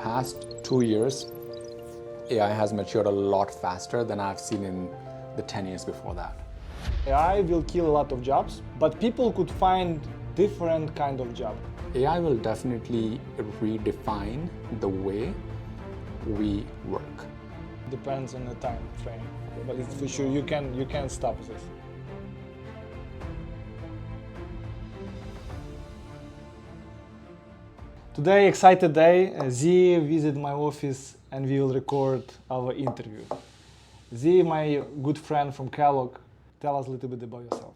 past 2 years, AI has matured a lot faster than I've seen in the 10 years before that. AI will kill a lot of jobs, but people could find different kind of job. AI will definitely redefine the way we work. Depends on the time frame, but it's for sure you can stop this. Today, excited day. Zee visit my office and we will record our interview. Zee, my good friend from Kellogg, tell us a little bit about yourself.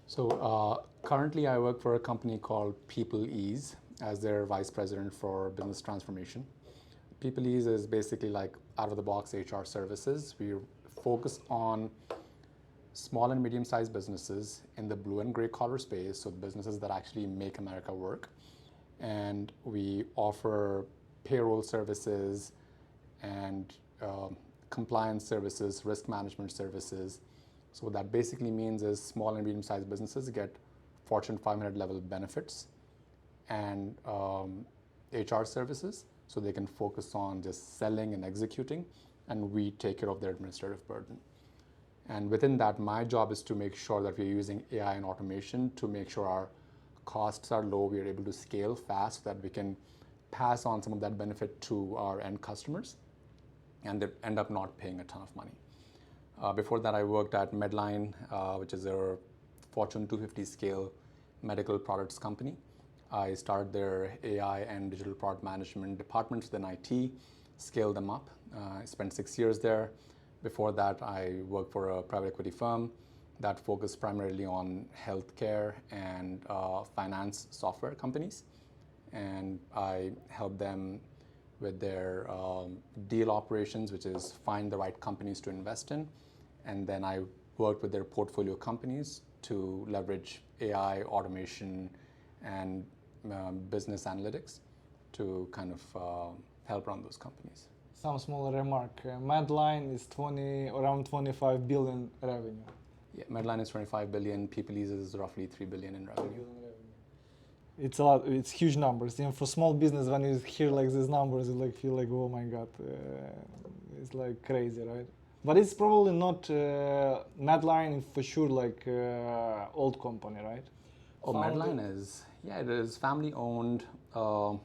So currently I work for a company called Peoplease as their vice president for business transformation. Peoplease is basically like out-of-the-box HR services. We focus on small and medium-sized businesses in the blue and gray collar space, so businesses that actually make America work. And we offer payroll services and compliance services, risk management services. So what that basically means is small and medium-sized businesses get Fortune 500 level benefits and HR services, so they can focus on just selling and executing, and we take care of their administrative burden. And within that, my job is to make sure that we're using AI and automation to make sure our costs are low, we are able to scale fast, so that we can pass on some of that benefit to our end customers, and they end up not paying a ton of money. Before that, I worked at Medline, which is a Fortune 250 scale medical products company. I started their AI and digital product management departments within IT, scaled them up. I spent 6 years there. Before that, I worked for a private equity firm that focused primarily on healthcare and finance software companies. And I helped them with their deal operations, which is find the right companies to invest in. And then I worked with their portfolio companies to leverage AI, automation, and business analytics to kind of help run those companies. Some small remark. Medline is around 25 billion revenue. Yeah, Medline is 25 billion. Peoplease is roughly 3 billion in revenue. It's a lot. It's huge numbers. Even for small business, when you hear like these numbers, you like feel like, oh my god, it's like crazy, right? But it's probably not Medline for sure, like old company, right? Oh, Medline is, yeah, it is family owned. I want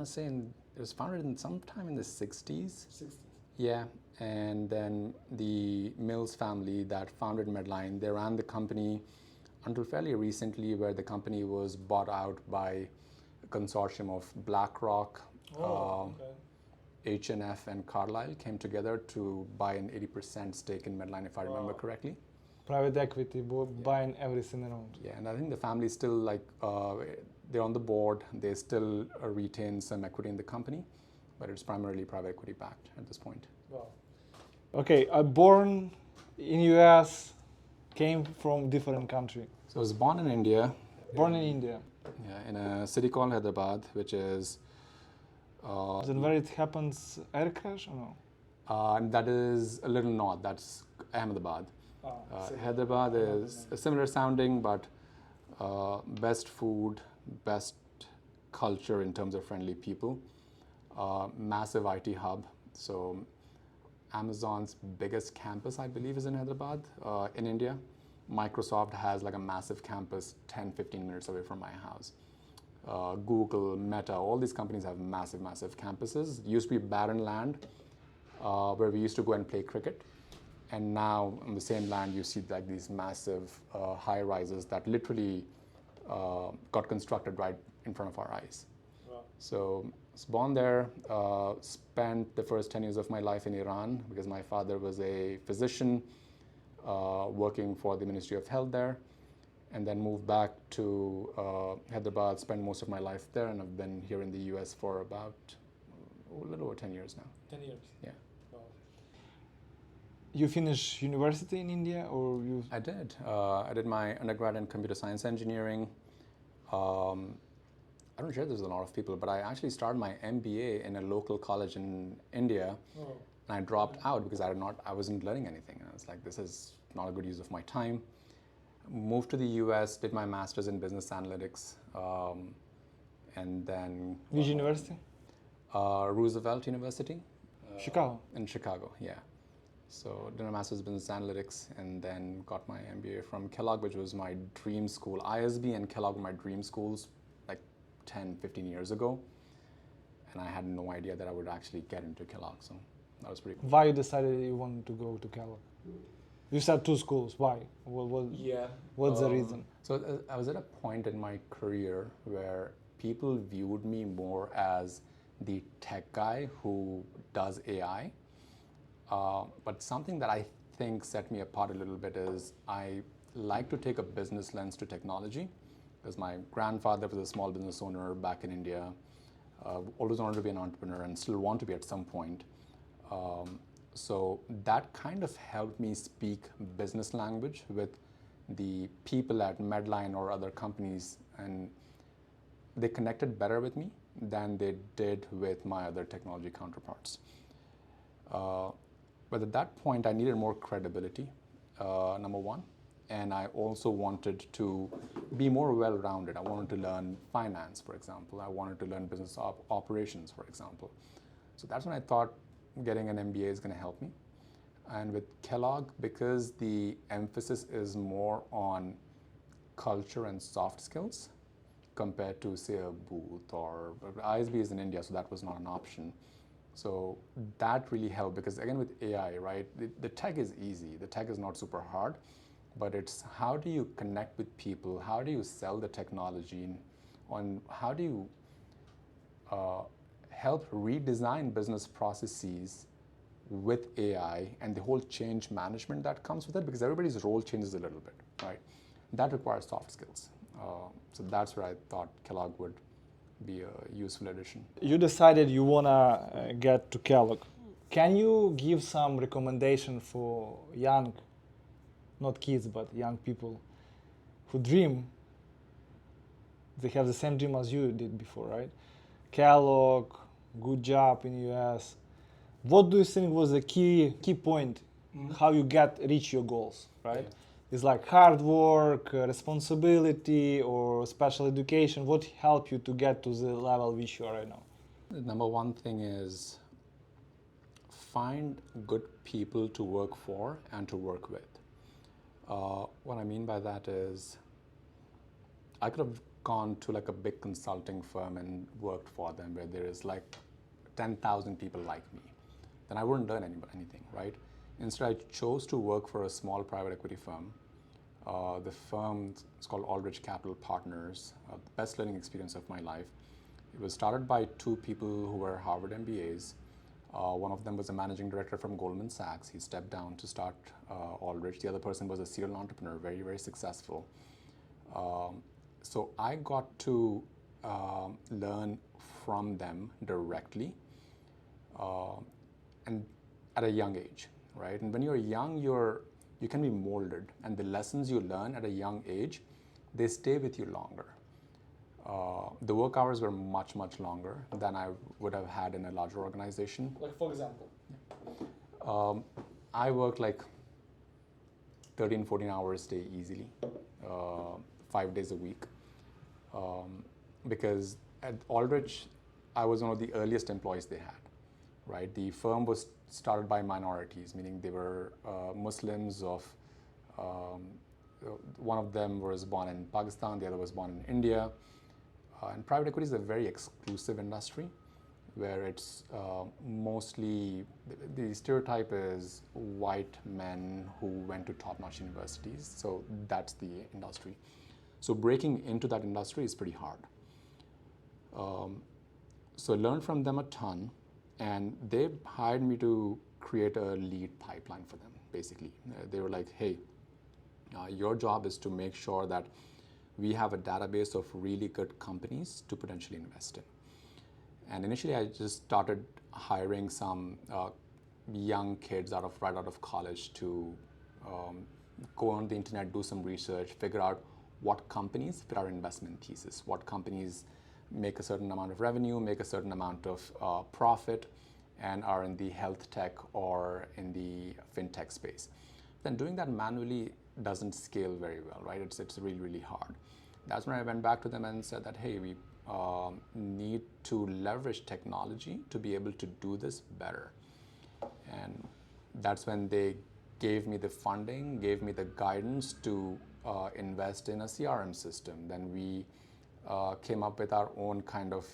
to say it was founded in sometime in the 60s. 60s. Yeah, and then the Mills family that founded Medline, they ran the company until fairly recently, where the company was bought out by a consortium of BlackRock, H&F, and Carlyle came together to buy an 80% stake in Medline, if I remember correctly. Private equity buying everything around. Yeah, and I think the family still like they're on the board. They still retain some equity in the company, but it's primarily private equity backed at this point. Wow. Okay, born in US, came from different country. So I was born in India. Born in India. Yeah, in a city called Hyderabad, which is. Then where it happens, air crash or no? And that is a little north. That's Ahmedabad. Hyderabad is a similar sounding, but best food, best culture in terms of friendly people. Massive IT hub. So Amazon's biggest campus, I believe, is in Hyderabad, in India. Microsoft has like a massive campus 10, 15 minutes away from my house. Google, Meta, all these companies have massive, massive campuses. It used to be barren land where we used to go and play cricket. And now on the same land, you see like these massive high rises that literally got constructed right in front of our eyes. Wow. So I was born there, spent the first 10 years of my life in Iran because my father was a physician working for the Ministry of Health there, and then moved back to Hyderabad, spent most of my life there, and I've been here in the US for about a little over 10 years now. 10 years? Yeah. Wow. You finished university in India or you? I did. I did my undergrad in computer science engineering. I don't share this with a lot of people, but I actually started my MBA in a local college in India, and I dropped out because I wasn't learning anything. And I was like, this is not a good use of my time. Moved to the US, did my master's in business analytics, and then Which university? Roosevelt University. Chicago. In Chicago, yeah. So did a master's in business analytics and then got my MBA from Kellogg, which was my dream school. ISB and Kellogg were my dream schools like 10, 15 years ago. And I had no idea that I would actually get into Kellogg, so that was pretty cool. Why you decided you wanted to go to Kellogg? You said two schools. Why? Yeah. What's the reason? So I was at a point in my career where people viewed me more as the tech guy who does AI. But something that I think set me apart a little bit is I like to take a business lens to technology, because my grandfather was a small business owner back in India, always wanted to be an entrepreneur and still want to be at some point. So that kind of helped me speak business language with the people at Medline or other companies, and they connected better with me than they did with my other technology counterparts. But at that point, I needed more credibility, number one. And I also wanted to be more well-rounded. I wanted to learn finance, for example. I wanted to learn business operations, for example. So that's when I thought getting an MBA is going to help me. And with Kellogg, because the emphasis is more on culture and soft skills compared to, say, a booth, or ISB is in India, so that was not an option. So that really helped, because again, with AI, right, the tech is easy. The tech is not super hard, but it's how do you connect with people? How do you sell the technology? On how do you help redesign business processes with AI and the whole change management that comes with it, because everybody's role changes a little bit, right? That requires soft skills. So that's where I thought Kellogg would be a useful addition. You decided you wanna get to Kellogg. Can you give some recommendation for young, not kids, but young people who dream? They have the same dream as you did before, right? Kellogg, good job in US. What do you think was the key point, how you reach your goals, right? Yeah. It's like hard work, responsibility, or special education. What helped you to get to the level which you are right now? The number one thing is find good people to work for and to work with. What I mean by that is I could have gone to like a big consulting firm and worked for them where there is like 10,000 people like me. Then I wouldn't learn anything, right? Instead, I chose to work for a small private equity firm. The firm is called Aldrich Capital Partners, the best learning experience of my life. It was started by two people who were Harvard MBAs. One of them was a managing director from Goldman Sachs. He stepped down to start Aldrich. The other person was a serial entrepreneur, very, very successful. So I got to learn from them directly and at a young age, right? And when you're young, you can be molded, and the lessons you learn at a young age, they stay with you longer. The work hours were much, much longer than I would have had in a larger organization. Like, for example? I worked like 13, 14 hours a day easily, 5 days a week. Because at Aldrich, I was one of the earliest employees they had, right? The firm was started by minorities, meaning they were Muslims one of them was born in Pakistan, the other was born in India. And private equity is a very exclusive industry where it's mostly, the stereotype is white men who went to top-notch universities. So that's the industry. So breaking into that industry is pretty hard. So I learned from them a ton, and they hired me to create a lead pipeline for them, basically. They were like, hey, your job is to make sure that we have a database of really good companies to potentially invest in. And initially, I just started hiring some young kids right out of college to go on the internet, do some research, figure out what companies fit our investment thesis, what companies make a certain amount of revenue, make a certain amount of profit, and are in the health tech or in the fintech space. Then doing that manually doesn't scale very well, right? It's really, really hard. That's when I went back to them and said that, hey, need to leverage technology to be able to do this better. And that's when they gave me the funding, gave me the guidance to invest in a CRM system. Then we came up with our own kind of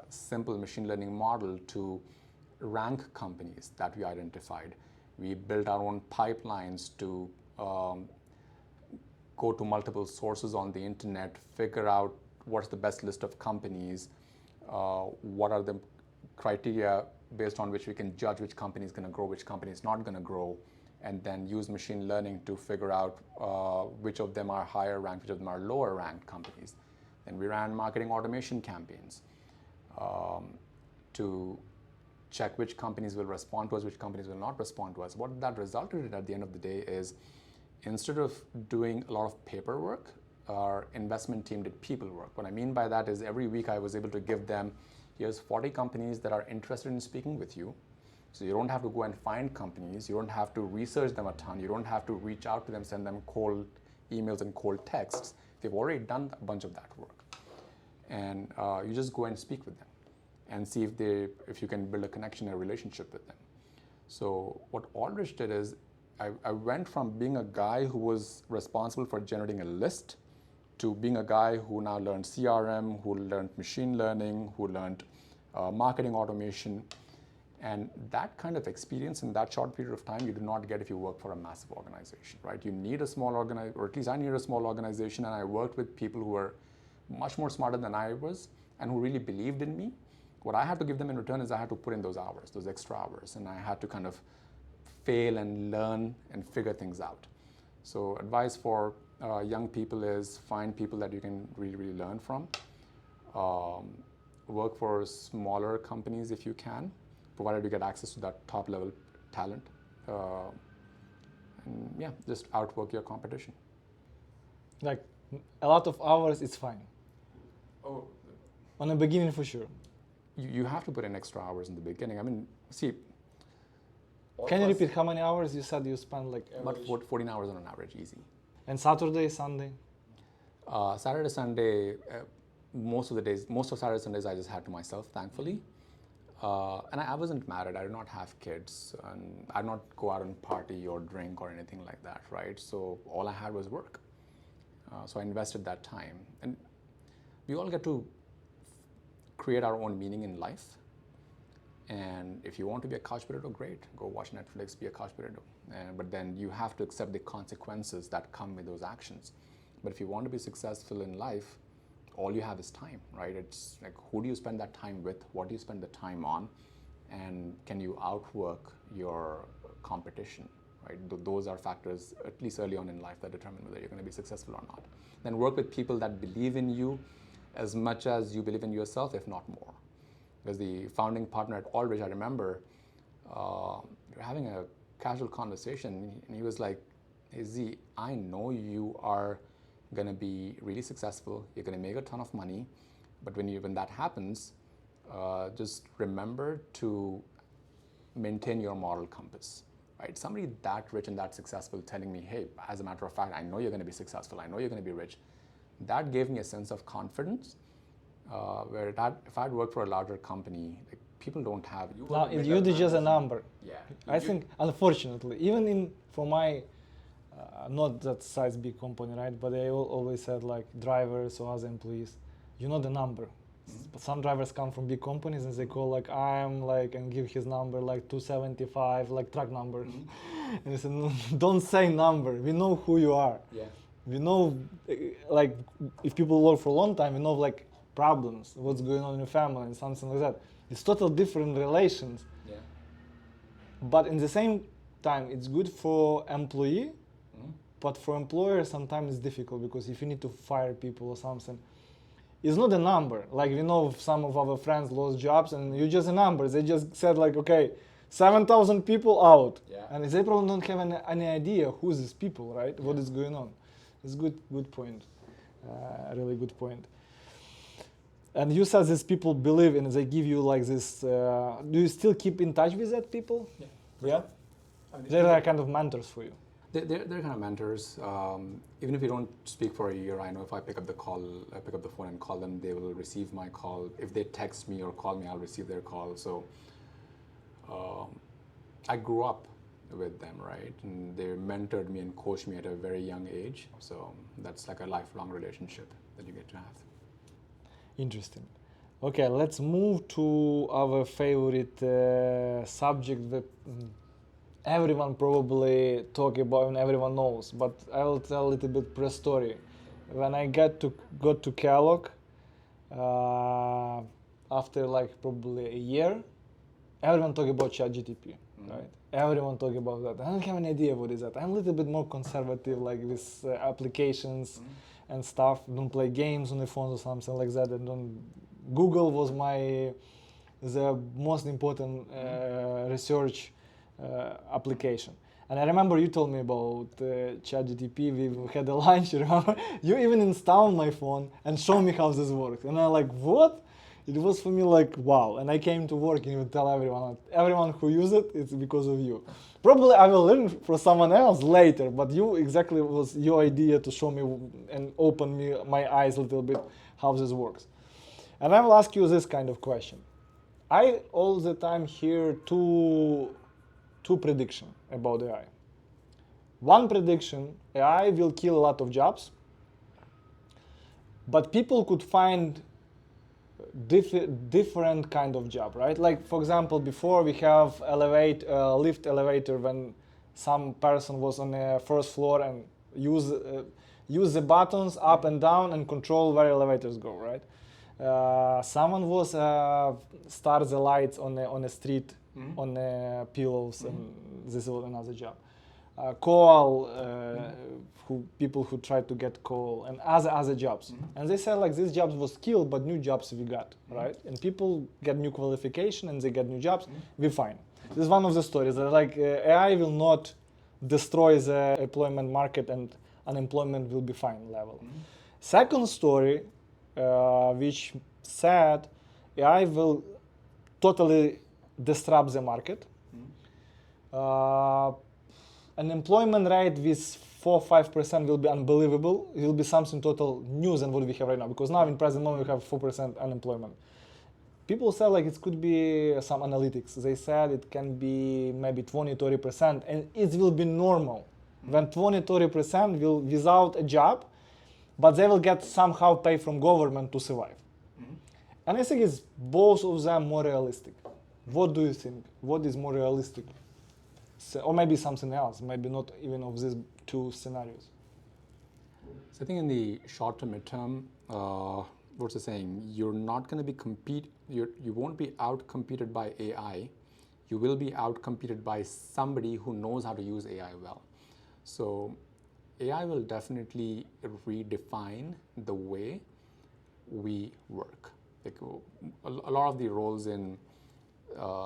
simple machine learning model to rank companies that we identified. We built our own pipelines to go to multiple sources on the internet, figure out what's the best list of companies, what are the criteria based on which we can judge which company is going to grow, which company is not going to grow, and then use machine learning to figure out which of them are higher ranked, which of them are lower ranked companies. Then we ran marketing automation campaigns to check which companies will respond to us, which companies will not respond to us. What that resulted in at the end of the day is, instead of doing a lot of paperwork, our investment team did people work. What I mean by that is, every week I was able to give them, here's 40 companies that are interested in speaking with you. So you don't have to go and find companies, you don't have to research them a ton, you don't have to reach out to them, send them cold emails and cold texts. They've already done a bunch of that work. And you just go and speak with them and see if you can build a connection, a relationship with them. So what Aldrich did is, I went from being a guy who was responsible for generating a list to being a guy who now learned CRM, who learned machine learning, who learned marketing automation. And that kind of experience in that short period of time, you do not get if you work for a massive organization, right? You need a small organization, or at least I needed a small organization, and I worked with people who were much more smarter than I was and who really believed in me. What I had to give them in return is I had to put in those hours, those extra hours, and I had to kind of fail and learn and figure things out. So advice for young people is, find people that you can really, really learn from. Work for smaller companies if you can, provided you get access to that top level talent. And yeah, just outwork your competition. Like, a lot of hours, it's fine. Oh, On the beginning, for sure. you have to put in extra hours in the beginning. I mean, see. Can you repeat how many hours you said you spent, like, About average? 14 hours on an average, easy. And Saturday, Sunday? Saturday, Sunday, most of Saturday, Sundays I just had to myself, thankfully. And I wasn't married, I did not have kids, and I did not go out and party or drink or anything like that, right? So all I had was work. So I invested that time. And we all get to create our own meaning in life. And if you want to be a couch potato, great, go watch Netflix, be a couch potato. But then you have to accept the consequences that come with those actions. But if you want to be successful in life, all you have is time, right? It's like, who do you spend that time with? What do you spend the time on? And can you outwork your competition, right? Those are factors, at least early on in life, that determine whether you're going to be successful or not. Then work with people that believe in you as much as you believe in yourself, if not more. Because the founding partner at Aldrich, I remember, we were having a casual conversation, and he was like, hey, Zee, I know you are going to be really successful, you're going to make a ton of money, but when that happens, just remember to maintain your moral compass, right? Somebody that rich and that successful telling me, hey, as a matter of fact, I know you're going to be successful, I know you're going to be rich, that gave me a sense of confidence, where if I'd worked for a larger company, like, people don't have it. Now, you're just a number. Yeah. I think, unfortunately, even for my, not that size big company, right? But they always said, like, drivers or other employees, you're not a number. Mm-hmm. But some drivers come from big companies and they call, like, I'm like, and give his number, like 275, like truck number. Mm-hmm. And they said, no, don't say number. We know who you are. Yeah. We know, like, if people work for a long time, we know, like, problems, what's going on in your family and something like that. It's total different relations. Yeah. But in the same time, it's good for employee, but for employer, sometimes it's difficult, because if you need to fire people or something, it's not a number. Like, we know some of our friends lost jobs, and you're just a number. They just said, like, okay, 7,000 people out. Yeah. And they probably don't have any idea who's these people, right? Yeah. What is going on. It's good point. Really good point. And you said these people believe in, they give you like this, do you still keep in touch with that people? Yeah. Yeah? I mean, they're like kind of mentors for you. They're kind of mentors. Even if you don't speak for a year, I know if I pick up the phone and call them, they will receive my call. If they text me or call me, I'll receive their call. So I grew up with them, right? And they mentored me and coached me at a very young age. So that's like a lifelong relationship that you get to have. Interesting. Okay, let's move to our favorite subject that everyone probably talk about and everyone knows, but I will tell a little bit pre-story. When I got to Kellogg, after like probably a year, everyone talk about ChatGPT, right? Everyone talk about that. I don't have any idea what is that. I'm a little bit more conservative, like with applications and stuff. Don't play games on the phone or something like that. And don't. Google was the most important research application. And I remember you told me about ChatGPT. We had a lunch, remember? You even installed my phone and showed me how this works. And I'm like, what? It was for me like, wow. And I came to work and you would tell everyone who used it, it's because of you. Probably I will learn from someone else later, but you exactly was your idea to show me and open my eyes a little bit how this works. And I will ask you this kind of question. I all the time hear two predictions about AI. One prediction, AI will kill a lot of jobs, but people could find different kind of job, right? Like for example, before we have lift elevator when some person was on the first floor and use the buttons up and down and control where elevators go, right? Someone was start the lights on the street on the pillows, and this was another job. Call people who try to get call and other jobs, and they said like these jobs was killed, but new jobs we got, right? And people get new qualification and they get new jobs. We fine. This is one of the stories that like AI will not destroy the employment market and unemployment will be fine level. Second story, which said AI will totally disrupt the market. Unemployment rate with 4-5% will be unbelievable. It will be something total new than what we have right now, because now in present moment we have 4% unemployment. People said like it could be some analytics. They said it can be maybe 20-30%, and it will be normal when 20-30% will without a job, but they will get somehow pay from government to survive. And I think it's both of them more realistic. What do you think? What is more realistic? Or maybe something else, maybe not even of these two scenarios. So I think in the short to midterm, what's it saying? You're not going to be you won't be out competed by AI. You will be out competed by somebody who knows how to use AI well. So AI will definitely redefine the way we work. Like a lot of the roles in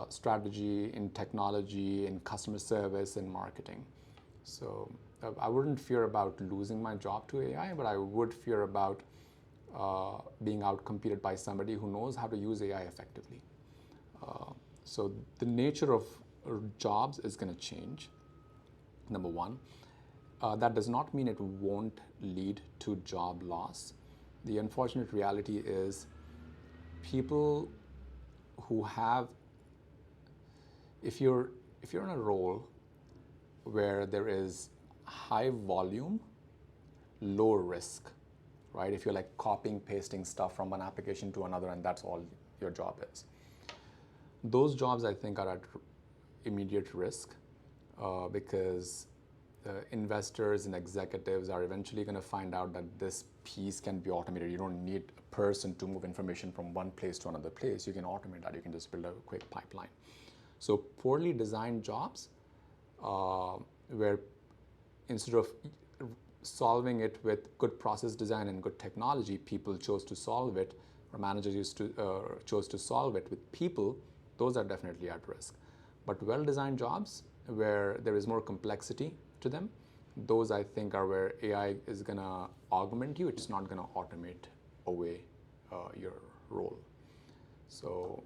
strategy, in technology, in customer service, and marketing. So I wouldn't fear about losing my job to AI, but I would fear about being outcompeted by somebody who knows how to use AI effectively. So the nature of jobs is going to change, number one. That does not mean it won't lead to job loss. The unfortunate reality is people who have, if you're in a role where there is high volume, low risk, right? If you're like copying, pasting stuff from one application to another and that's all your job is. Those jobs I think are at immediate risk because investors and executives are eventually going to find out that this piece can be automated. You don't need a person to move information from one place to another place. You can automate that. You can just build a quick pipeline. So poorly designed jobs where instead of solving it with good process design and good technology, people chose to solve it, or managers chose to solve it with people, those are definitely at risk. But well-designed jobs where there is more complexity to them, those I think are where AI is going to augment you. It's not going to automate away your role. So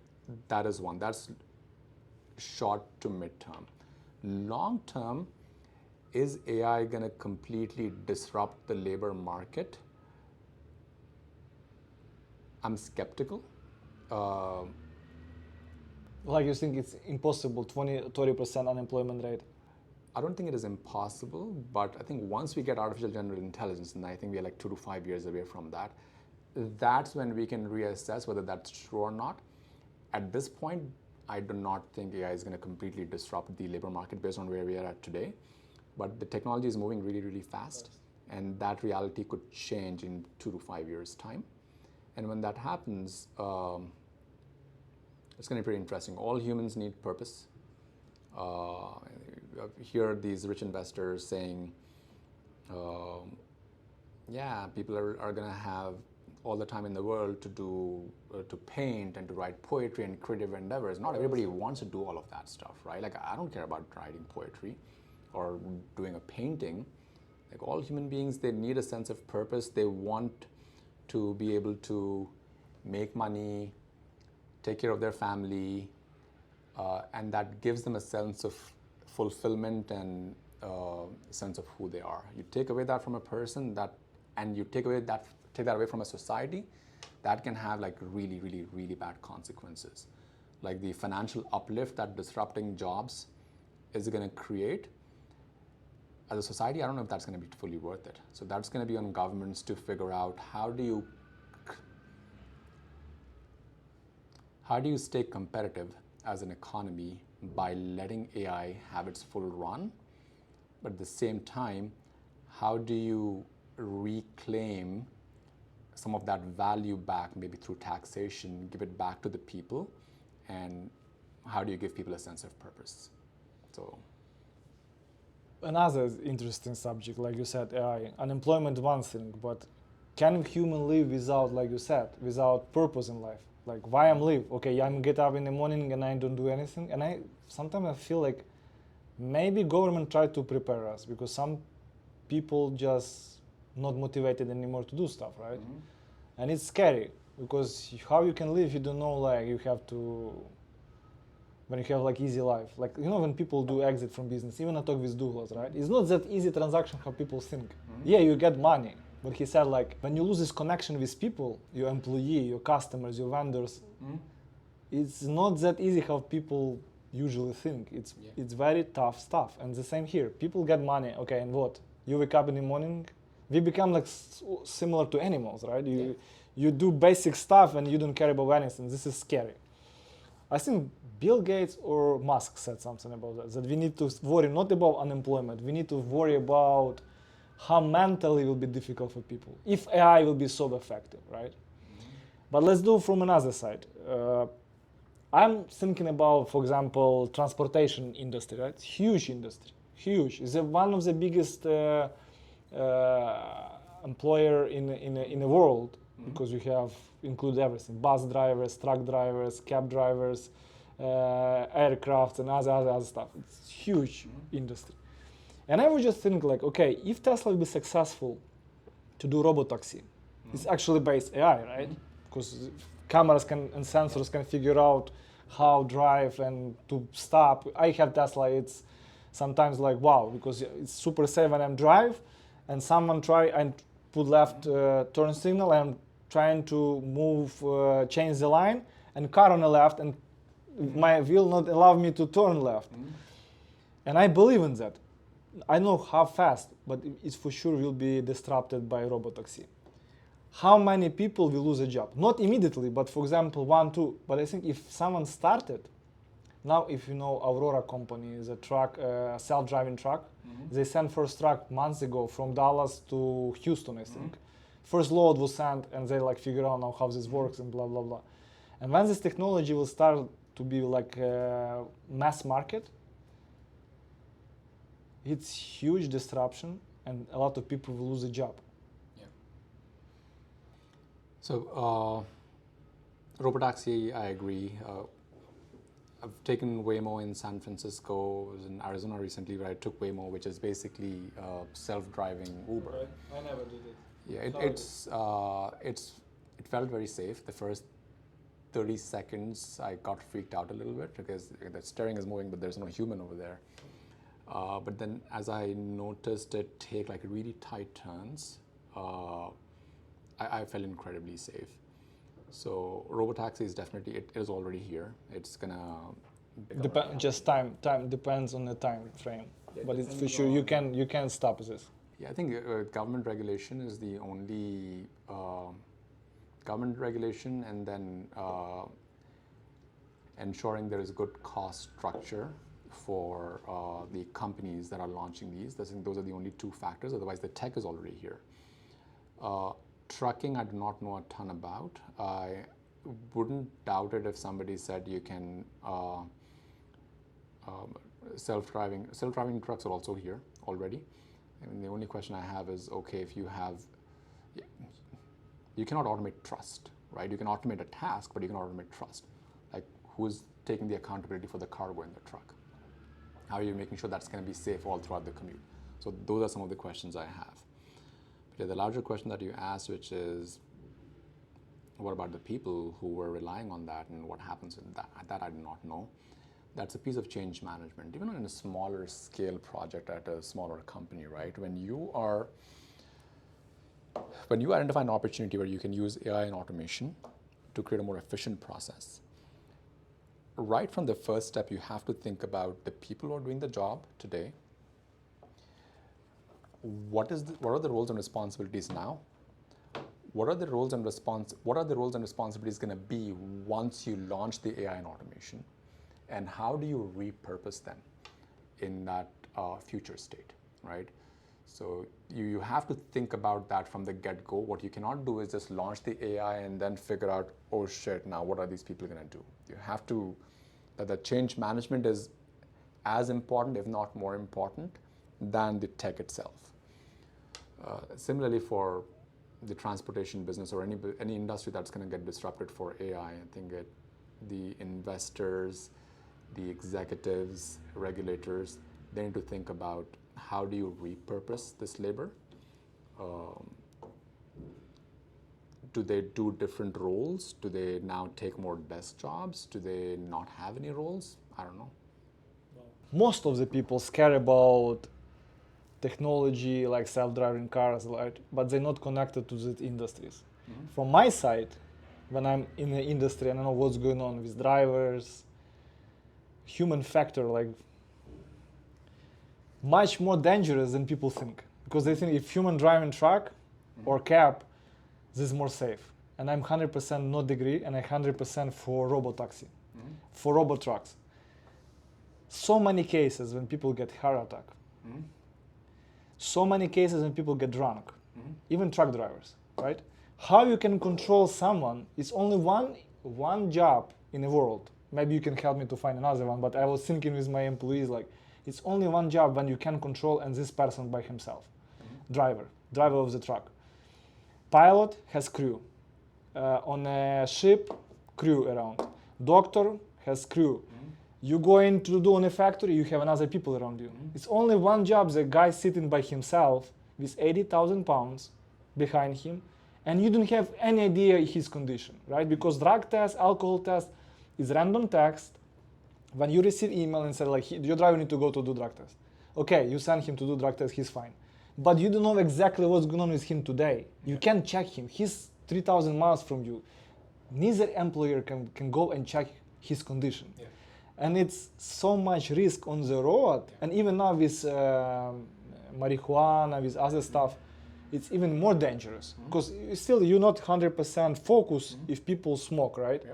that is one. That's short to midterm. Long term, Is AI going to completely disrupt the labor market? I'm skeptical. Like you think it's impossible, 30% unemployment rate? I don't think it is impossible, but I think once we get artificial general intelligence, and I think we are like 2 to 5 years away from that, that's when we can reassess whether that's true or not. At this point, I do not think AI is going to completely disrupt the labor market based on where we are at today. But the technology is moving really, really fast, and that reality could change in 2 to 5 years' time. And when that happens, it's going to be pretty interesting. All humans need purpose. I hear these rich investors saying, yeah, people are going to have all the time in the world to do, to paint and to write poetry and creative endeavors. Not everybody wants to do all of that stuff, right? Like, I don't care about writing poetry or doing a painting. Like, all human beings, they need a sense of purpose. They want to be able to make money, take care of their family, and that gives them a sense of fulfillment and sense of who they are. You take away that from a person, and you take that away from a society, that can have like really, really, really bad consequences. Like the financial uplift that disrupting jobs is going to create as a society, I don't know if that's going to be fully worth it. So that's going to be on governments to figure out how do you stay competitive as an economy by letting AI have its full run, but at the same time, how do you reclaim some of that value back, maybe through taxation, give it back to the people, and how do you give people a sense of purpose? So another interesting subject, like you said, AI. Unemployment, one thing, but can human live without, like you said, without purpose in life? Like, why I'm live? Okay, I'm get up in the morning and I don't do anything, and sometimes I feel like maybe government tried to prepare us because some people just not motivated anymore to do stuff, right? Mm-hmm. And it's scary because how you can live, you don't know, like you have to, when you have like easy life, like, you know, when people do exit from business, even I talk with Douglas, right? It's not that easy transaction how people think. Mm-hmm. Yeah, you get money, but he said like, when you lose this connection with people, your employee, your customers, your vendors, mm-hmm. It's not that easy how people usually think. It's very tough stuff. And the same here, people get money, okay, and what? You wake up in the morning, we become like similar to animals, right? You do basic stuff and you don't care about anything. This is scary. I think Bill Gates or Musk said something about that we need to worry not about unemployment, we need to worry about how mentally it will be difficult for people, if AI will be so effective, right? Mm-hmm. But let's do from another side. I'm thinking about, for example, transportation industry, right? Huge industry, huge. It's one of the biggest employer in the world, mm-hmm. because you have include everything: bus drivers, truck drivers, cab drivers, aircraft, and other stuff. It's huge, mm-hmm. industry. And I would just think like, okay, if Tesla will be successful to do robotaxi, mm-hmm. it's actually based AI, right? Mm-hmm. Because cameras and sensors can figure out how drive and to stop. I have Tesla. It's sometimes like wow, because it's super safe when I'm drive, and someone try and put left turn signal. I'm trying to move, change the line, and car on the left, and my will not allow me to turn left. Mm-hmm. And I believe in that. I know how fast, but it for sure will be disrupted by robotaxi. How many people will lose a job? Not immediately, but for example, 1, 2. But I think if someone started, now if you know Aurora company is a truck, self-driving truck, mm-hmm. they sent first truck months ago from Dallas to Houston, I think. Mm-hmm. First load was sent and they like figure out now how this works and blah, blah, blah. And when this technology will start to be like mass market, it's huge disruption and a lot of people will lose a job. So, robotaxi, I agree. I've taken Waymo in San Francisco. I was in Arizona recently where I took Waymo, which is basically self-driving Uber. Okay. I never did it. Yeah, it felt very safe. The first 30 seconds, I got freaked out a little bit because the steering is moving, but there's no human over there. But then as I noticed it take like really tight turns, I felt incredibly safe. So robotaxi is definitely, it is already here. It's gonna Just time depends on the time frame. Yeah, But it's for depends sure on- you can stop this. Yeah, I think government regulation is the only government regulation, and then ensuring there is a good cost structure for the companies that are launching these. I think those are the only two factors. Otherwise, the tech is already here. Trucking, I do not know a ton about. I wouldn't doubt it if somebody said you can self-driving trucks are also here already. I mean, the only question I have is, okay, if you cannot automate trust, right? You can automate a task, but you can automate trust. Like, who's taking the accountability for the cargo in the truck? How are you making sure that's going to be safe all throughout the commute? So those are some of the questions I have. But yeah, the larger question that you asked, which is, what about the people who were relying on that, and what happens in that? That I do not know. That's a piece of change management, even in a smaller scale project at a smaller company, right? When you identify an opportunity where you can use AI and automation to create a more efficient process, right from the first step, you have to think about the people who are doing the job today. What are the roles and responsibilities now? What are the roles and responsibilities going to be once you launch the AI and automation? And how do you repurpose them in that future state, right? So you have to think about that from the get-go. What you cannot do is just launch the AI and then figure out, oh shit, now what are these people going to do? You have to, the change management is as important, if not more important, than the tech itself. Similarly, for the transportation business or any industry that's going to get disrupted for AI, I think the investors, the executives, regulators, they need to think about, how do you repurpose this labor? Do they do different roles? Do they now take more desk jobs? Do they not have any roles? I don't know. Most of the people care about technology like self-driving cars, right? But they're not connected to the industries. Mm-hmm. From my side, when I'm in the industry and I know what's going on with drivers, human factor, like much more dangerous than people think, because they think if human driving truck or cab, this is more safe. And I'm 100% not agree, and I'm 100% for robotaxi, for robot trucks. So many cases when people get heart attack, so many cases when people get drunk, even truck drivers, right? How you can control someone is only one job in the world. Maybe you can help me to find another one, but I was thinking with my employees, like, it's only one job when you can control, and this person by himself. Driver of the truck. Pilot has crew. On a ship, crew around. Doctor has crew. You go in to do on a factory, you have another people around you. It's only one job, the guy sitting by himself with 80,000 pounds behind him, and you don't have any idea his condition, right? Because drug test, alcohol test is random text. When you receive email and say, like, your driver need to go to do drug test. Okay, you send him to do drug test, he's fine. But you don't know exactly what's going on with him today. You can't check him. He's 3,000 miles from you. Neither employer can go and check his condition. Yeah. And it's so much risk on the road. Yeah. And even now with marijuana, with other stuff, it's even more dangerous. Because still you're not 100% focused if people smoke, right? Yeah.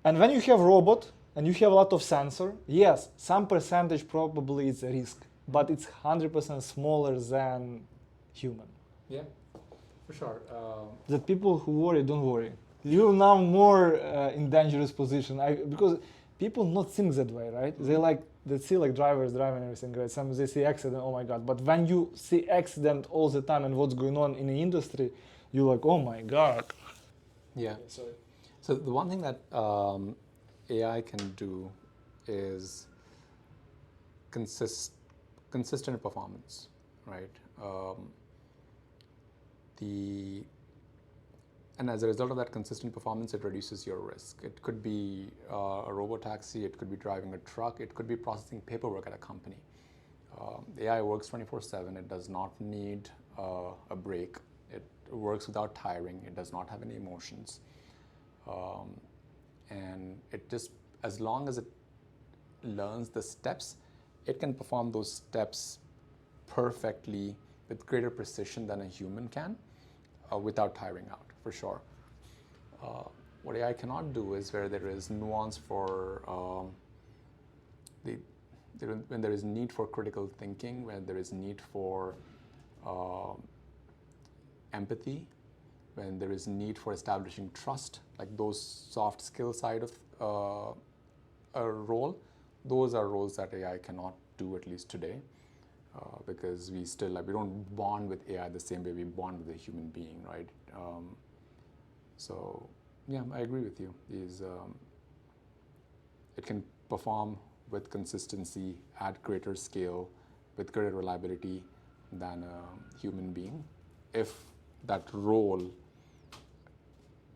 And when you have robot, and you have a lot of sensor, yes, some percentage probably is a risk, but it's 100% smaller than human. Yeah, for sure. The people who worry, don't worry. You're now more in dangerous position, because people not think that way, right? They see like drivers driving everything, right? Some they see accident, oh my God. But when you see accident all the time and what's going on in the industry, you're like, oh my God. Yeah. Sorry. So the one thing that AI can do is consistent performance, right? And as a result of that consistent performance, it reduces your risk. It could be a robo-taxi, it could be driving a truck, it could be processing paperwork at a company. AI works 24/7. It does not need a break. It works without tiring. It does not have any emotions. And it just, as long as it learns the steps, it can perform those steps perfectly with greater precision than a human can without tiring out, for sure. What AI cannot do is where there is nuance for when there is need for critical thinking, when there is need for empathy, when there is need for establishing trust, like those soft skill side of a role, those are roles that AI cannot do, at least today, because we still, we don't bond with AI the same way we bond with a human being, right? So yeah, I agree with you. It can perform with consistency at greater scale, with greater reliability than a human being, if that role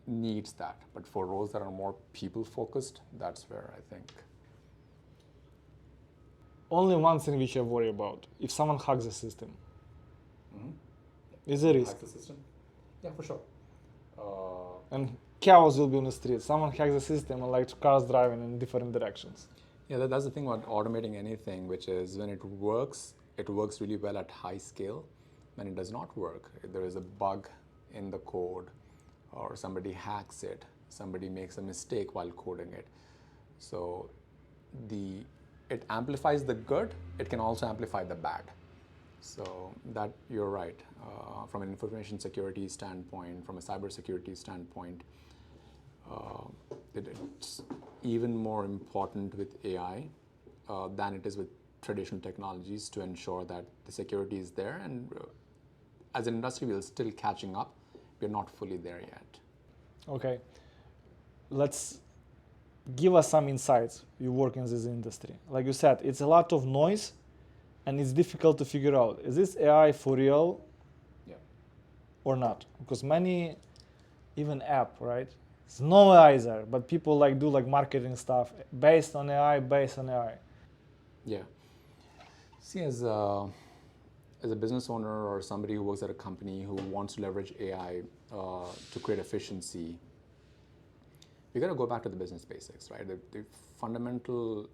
needs that. But for roles that are more people-focused, that's where I think. Only one thing which I worry about: if someone hacks the system, is a risk. Hack the system? Yeah, for sure. And chaos will be on the street. Someone hacks the system and like cars driving in different directions. Yeah, that's the thing about automating anything, which is when it works really well at high scale. When it does not work, if there is a bug in the code, or somebody hacks it, somebody makes a mistake while coding it. So it amplifies the good, it can also amplify the bad. So that, you're right. From an information security standpoint, from a cybersecurity standpoint, it's even more important with AI than it is with traditional technologies to ensure that the security is there. And as an industry, we're still catching up. We're not fully there yet. Okay, let's give us some insights. You work in this industry. Like you said, it's a lot of noise and it's difficult to figure out, is this AI for real or not? Because many, even app, right? It's no AI there, but people do marketing stuff based on AI. Yeah. See, as a business owner or somebody who works at a company who wants to leverage AI to create efficiency, we got to go back to the business basics, right? The fundamental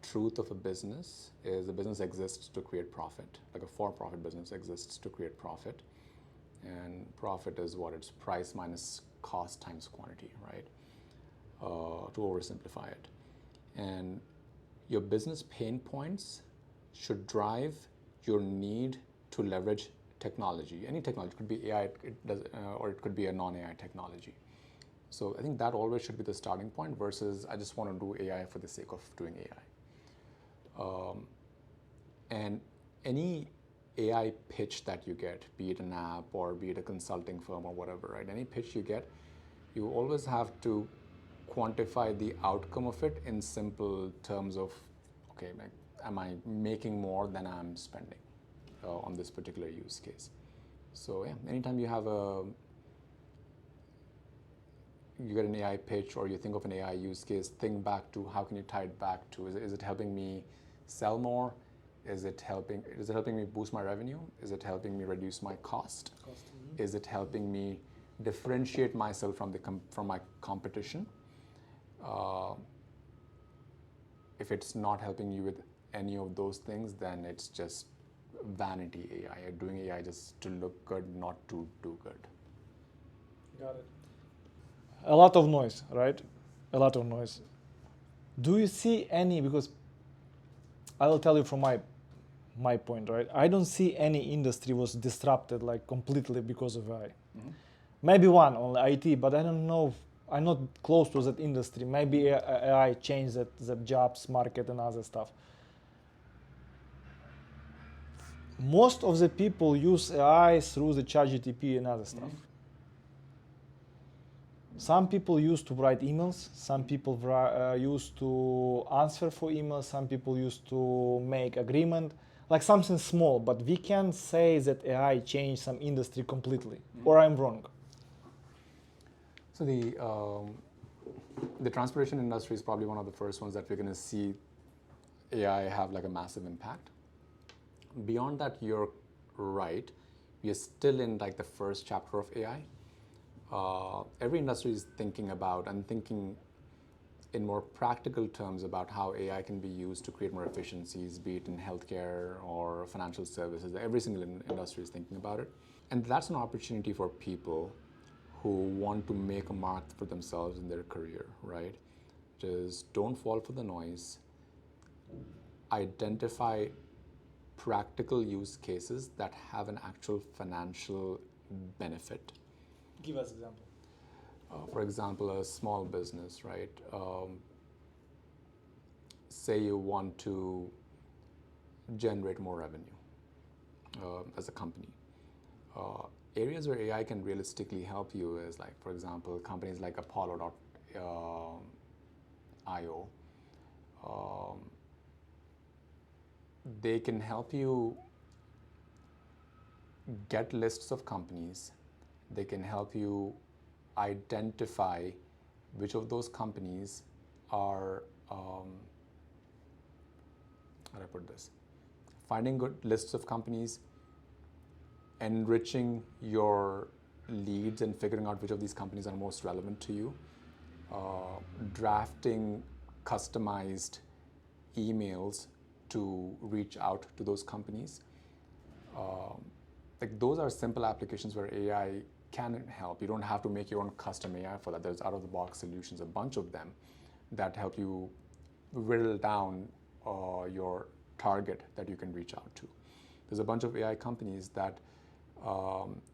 truth of a business is a business exists to create profit. Like a for-profit business exists to create profit. And profit is what? It's price minus cost times quantity, right? To oversimplify it. And your business pain points should drive your need to leverage technology. Any technology, it could be AI, or it could be a non-AI technology. So I think that always should be the starting point versus I just want to do AI for the sake of doing AI. And any AI pitch that you get, be it an app or be it a consulting firm or whatever, right? Any pitch you get, you always have to quantify the outcome of it in simple terms of, okay, am I making more than I'm spending on this particular use case? So yeah, anytime you get an AI pitch or you think of an AI use case, think back to how can you tie it back to, is it helping me sell more? Is it helping me boost my revenue? Is it helping me reduce my cost? Is it helping me differentiate myself from my competition? If it's not helping you with any of those things, then it's just vanity AI. You're doing AI just to look good, not to do good. Got it. A lot of noise, right? A lot of noise. Do you see any, because I will tell you from my point, right? I don't see any industry was disrupted completely because of AI. Maybe one on IT, but I don't know. I'm not close to that industry. Maybe AI changed that jobs market and other stuff. Most of the people use AI through the ChatGPT and other stuff. Some people used to write emails, some people used to answer for emails, some people used to make agreement, like something small, but we can't say that AI changed some industry completely, or I'm wrong. So the transportation industry is probably one of the first ones that we're going to see AI have like a massive impact. Beyond that, you're right. We are still in like the first chapter of AI. Every industry is thinking about and thinking in more practical terms about how AI can be used to create more efficiencies, be it in healthcare or financial services. Every single industry is thinking about it. And that's an opportunity for people who want to make a mark for themselves in their career, right? Just don't fall for the noise. Identify practical use cases that have an actual financial benefit. Give us example. For example, a small business, right? Say you want to generate more revenue as a company. Areas where AI can realistically help you is like, for example, companies like Apollo.io. They can help you get lists of companies. They can help you identify which of those companies are, how do I put this? Finding good lists of companies, enriching your leads and figuring out which of these companies are most relevant to you, drafting customized emails to reach out to those companies. Like those are simple applications where AI can help. You don't have to make your own custom AI for that. There's out-of-the-box solutions, a bunch of them, that help you whittle down your target that you can reach out to. There's a bunch of AI companies that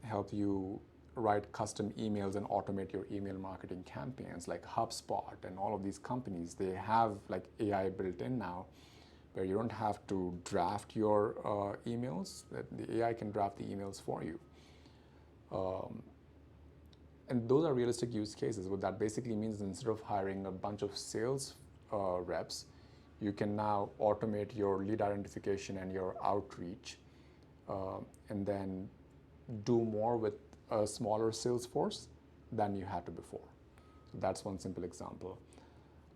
help you write custom emails and automate your email marketing campaigns, like HubSpot and all of these companies. They have like AI built in now, where you don't have to draft your emails. The AI can draft the emails for you. And those are realistic use cases. What that basically means is instead of hiring a bunch of sales reps, you can now automate your lead identification and your outreach, and then do more with a smaller sales force than you had to before. So that's one simple example.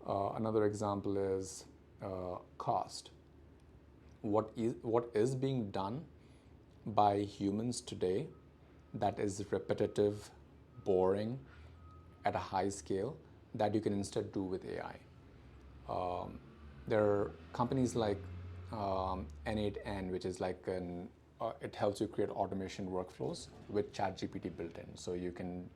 Another example is cost. What is being done by humans today that is repetitive, boring, at a high scale, that you can instead do with AI. There are companies like N8N, which is like it helps you create automation workflows with ChatGPT built in. So you can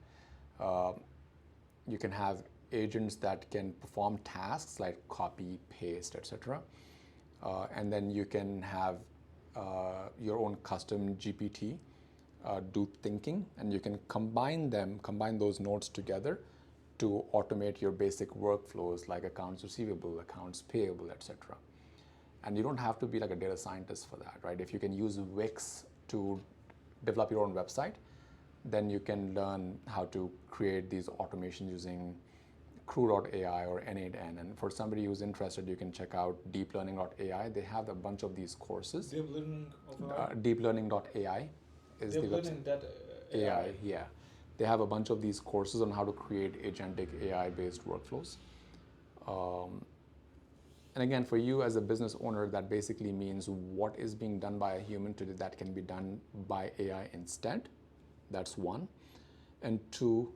have agents that can perform tasks like copy, paste, etc. And then you can have your own custom GPT do thinking, and you can combine those nodes together to automate your basic workflows like accounts receivable, accounts payable, etc. And you don't have to be like a data scientist for that, right? If you can use Wix to develop your own website, then you can learn how to create these automations using Crew.ai or N8N. And for somebody who's interested, you can check out deeplearning.ai. They have a bunch of these courses. Deep learning of deeplearning.ai is deep the learning website. that AI, yeah. They have a bunch of these courses on how to create agentic AI-based workflows. And again, for you as a business owner, that basically means what is being done by a human today that can be done by AI instead. That's one. And two,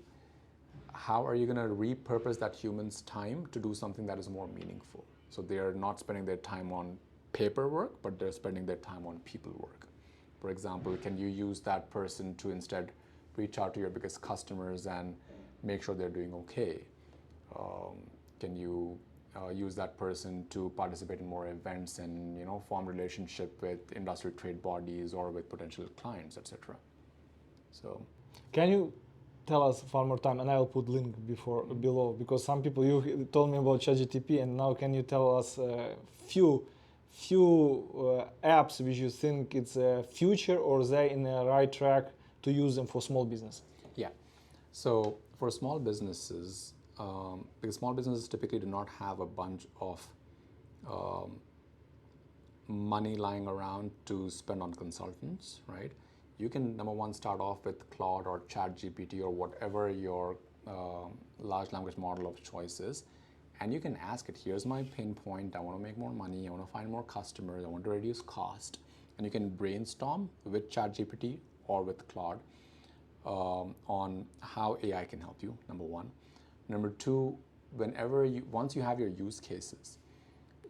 how are you going to repurpose that human's time to do something that is more meaningful? So they're not spending their time on paperwork, but they're spending their time on people work. For example, can you use that person to instead reach out to your biggest customers and make sure they're doing okay? Can you use that person to participate in more events and form relationship with industry trade bodies or with potential clients, etc. So, can you tell us one more time, and I will put link below, because some people, you told me about ChatGPT, and now can you tell us a few apps which you think it's a future or they in the right track to use them for small business? Yeah. So for small businesses, because small businesses typically do not have a bunch of money lying around to spend on consultants, right? You can, number one, start off with Claude or ChatGPT or whatever your large language model of choices, and you can ask it, here's my pain point, I want to make more money, I want to find more customers, I want to reduce cost, and you can brainstorm with ChatGPT or with Claude on how AI can help you, number one. Number two, once you have your use cases,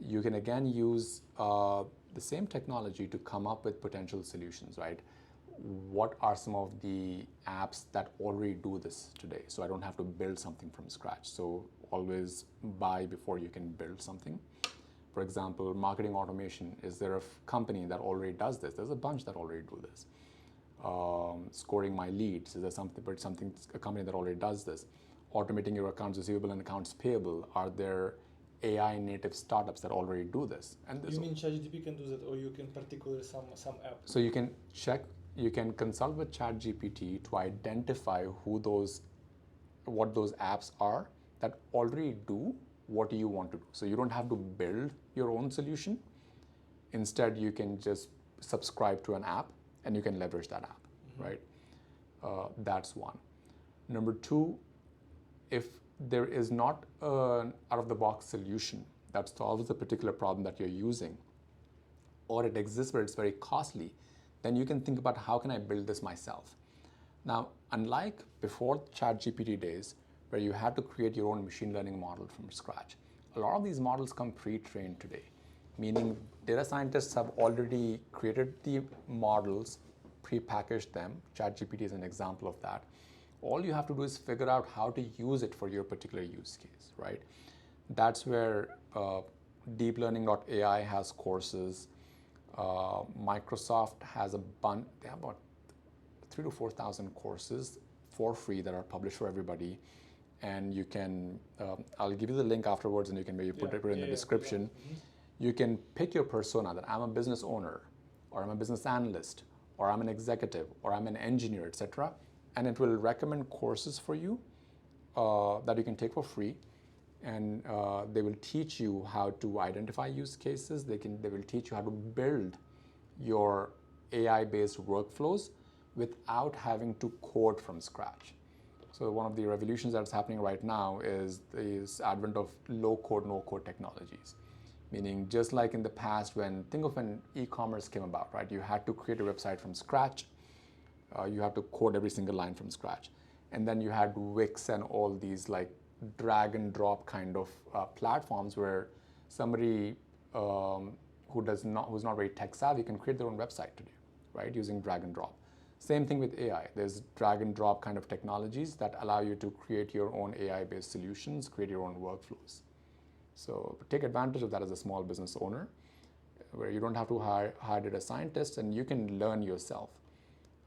you can again use the same technology to come up with potential solutions, right? What are some of the apps that already do this today? So I don't have to build something from scratch. So always buy before you can build something. For example, marketing automation. Is there a company that already does this? There's a bunch that already do this. Scoring my leads. Is there a company that already does this? Automating your accounts receivable and accounts payable. Are there AI native startups that already do this? And you mean ChatGPT can do that, or you can particularly some app? So you can consult with ChatGPT to identify what those apps are that already do what you want to do. So you don't have to build your own solution. Instead, you can just subscribe to an app and you can leverage that app, right? That's one. Number two, if there is not an out-of-the-box solution that solves the particular problem that you're using, or it exists but it's very costly, then you can think about, how can I build this myself? Now, unlike before ChatGPT days, where you had to create your own machine learning model from scratch, a lot of these models come pre-trained today, meaning data scientists have already created the models, pre-packaged them. ChatGPT is an example of that. All you have to do is figure out how to use it for your particular use case, right? That's where deeplearning.ai has courses. Microsoft has they have about 3,000 to 4,000 courses for free that are published for everybody. And you can, I'll give you the link afterwards and you can maybe put it in the description. You can pick your persona, that I'm a business owner, or I'm a business analyst, or I'm an executive, or I'm an engineer, etc. And it will recommend courses for you that you can take for free. And they will teach you how to identify use cases. They will teach you how to build your AI-based workflows without having to code from scratch. So one of the revolutions that's happening right now is this advent of low-code, no-code technologies. Meaning, just like in the past, think of when e-commerce came about, right? You had to create a website from scratch. You had to code every single line from scratch. And then you had Wix and all these like drag and drop kind of platforms where somebody who's not very tech savvy can create their own website today, right? Using drag and drop. Same thing with AI. There's drag and drop kind of technologies that allow you to create your own AI-based solutions, create your own workflows. So take advantage of that as a small business owner, where you don't have to hire data scientists, and you can learn yourself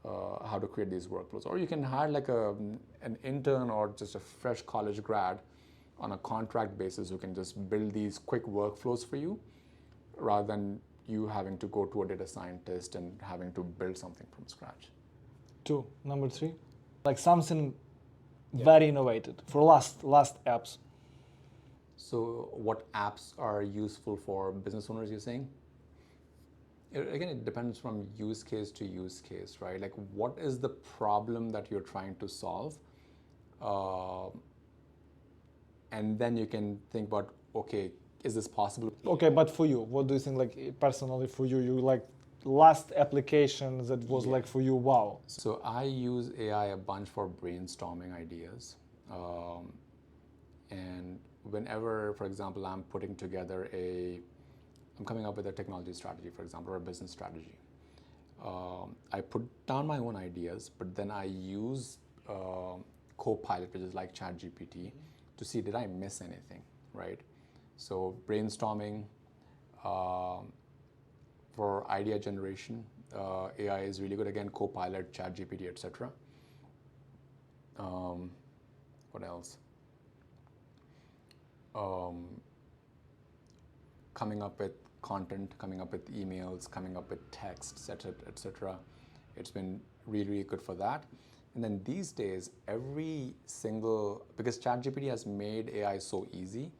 how to create these workflows. Or you can hire like an intern or just a fresh college grad on a contract basis who can just build these quick workflows for you, rather than you having to go to a data scientist and having to build something from scratch. Number three, like something very innovative for last apps. So what apps are useful for business owners, you're saying? Again, it depends from use case to use case, right? Like, what is the problem that you're trying to solve? And then you can think about, okay, is this possible? Okay, but for you, what do you think, like personally for you, like last application that was like for you, wow? So I use AI a bunch for brainstorming ideas. And whenever, for example, I'm coming up with a technology strategy, for example, or a business strategy. I put down my own ideas, but then I use Copilot, which is like ChatGPT, to see, did I miss anything, right? So brainstorming, for idea generation, AI is really good. Again, Copilot, ChatGPT, etc. What else? Coming up with content, coming up with emails, coming up with texts, etc. It's been really, really good for that. And then these days, because ChatGPT has made AI so easy,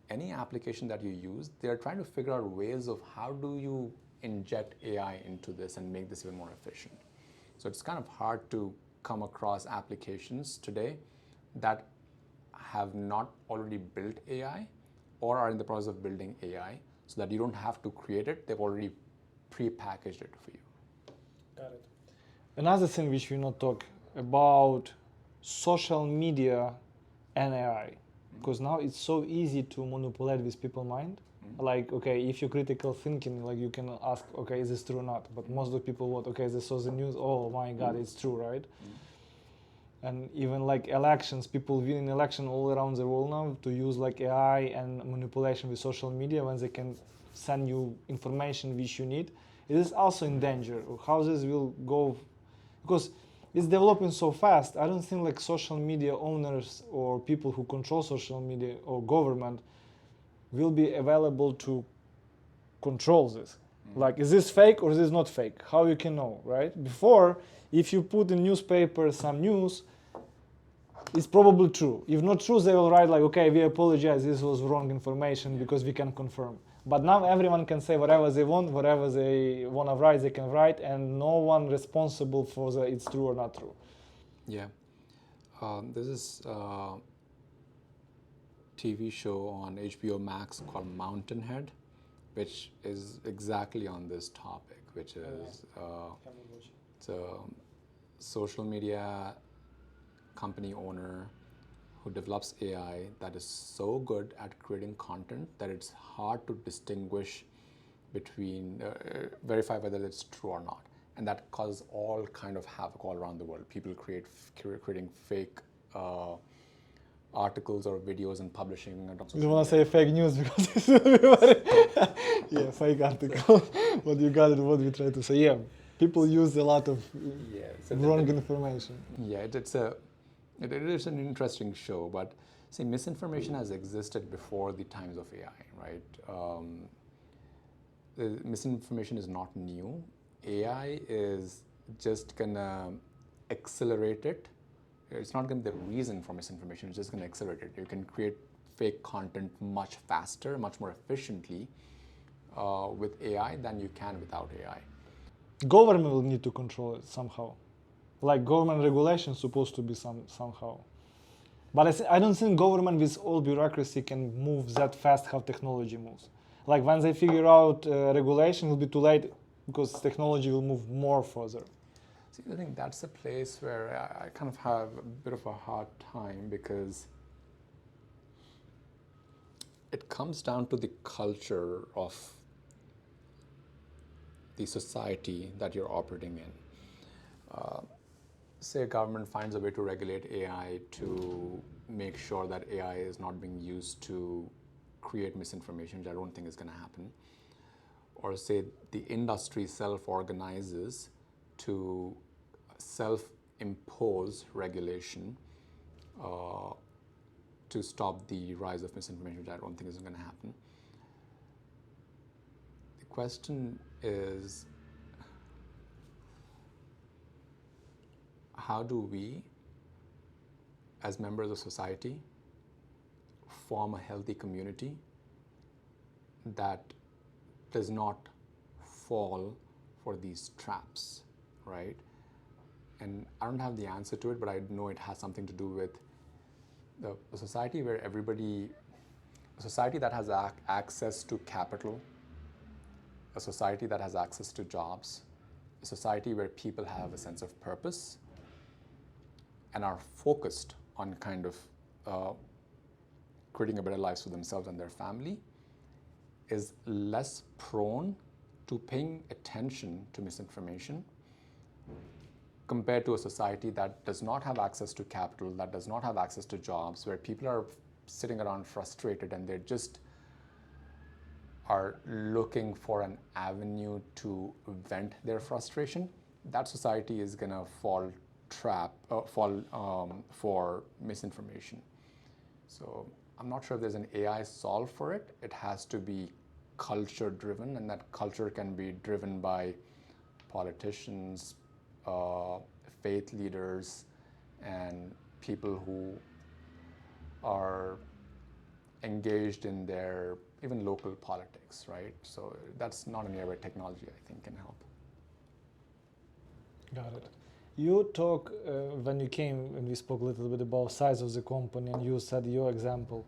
any application that you use, they're trying to figure out ways of how do you inject AI into this and make this even more efficient. So it's kind of hard to come across applications today that have not already built AI or are in the process of building AI, so that you don't have to create it. They've already pre-packaged it for you. Got it. Another thing which we not talk about, social media and AI, because now it's so easy to manipulate with people's mind. Like, okay, if you're critical thinking, like you can ask, okay, is this true or not? But most of the people what, okay, they saw the news, oh my God, it's true, right? And even like elections, people winning election all around the world now to use like AI and manipulation with social media when they can send you information which you need. It is also in danger. How this will go, because it's developing so fast. I don't think like social media owners or people who control social media or government will be available to control this. Like, is this fake or is this not fake? How you can know, right? Before, if you put in newspaper some news, it's probably true. If not true, they will write like, okay, we apologize, this was wrong information because we can confirm. But now everyone can say whatever they want, whatever they want to write, they can write, and no one responsible for the it's true or not true. Yeah. There's this TV show on HBO Max called Mountainhead, which is exactly on this topic, which is it's a social media company owner who develops AI that is so good at creating content that it's hard to distinguish between, verify whether it's true or not. And that causes all kind of havoc all around the world. People creating fake articles or videos and publishing it on social You want to media. say fake news because this will be very yeah, fake article. But you got it. What we try to say. Yeah, people use a lot of wrong information. Yeah, it is an interesting show, but see, misinformation has existed before the times of AI, right? Misinformation is not new. AI is just gonna accelerate it. It's not gonna be the reason for misinformation, it's just gonna accelerate it. You can create fake content much faster, much more efficiently with AI than you can without AI. Government will need to control it somehow. Like government regulation is supposed to be somehow. But I don't think government with all bureaucracy can move that fast how technology moves. Like when they figure out regulation, it will be too late because technology will move more further. See, I think that's a place where I kind of have a bit of a hard time, because it comes down to the culture of the society that you're operating in. Say a government finds a way to regulate AI to make sure that AI is not being used to create misinformation, which I don't think is going to happen. Or say the industry self-organizes to self-impose regulation to stop the rise of misinformation, which I don't think is going to happen. The question is, how do we, as members of society, form a healthy community that does not fall for these traps, right? And I don't have the answer to it, but I know it has something to do with a society where a society that has access to capital, a society that has access to jobs, a society where people have a sense of purpose and are focused on kind of creating a better life for themselves and their family, is less prone to paying attention to misinformation compared to a society that does not have access to capital, that does not have access to jobs, where people are sitting around frustrated and they just are looking for an avenue to vent their frustration. That society is going to fall for misinformation. So I'm not sure if there's an AI solve for it. It has to be culture driven, and that culture can be driven by politicians, faith leaders, and people who are engaged in their even local politics, right? So that's not an area where technology, I think, can help. Got it. You talk when you came and we spoke a little bit about size of the company and you said your example.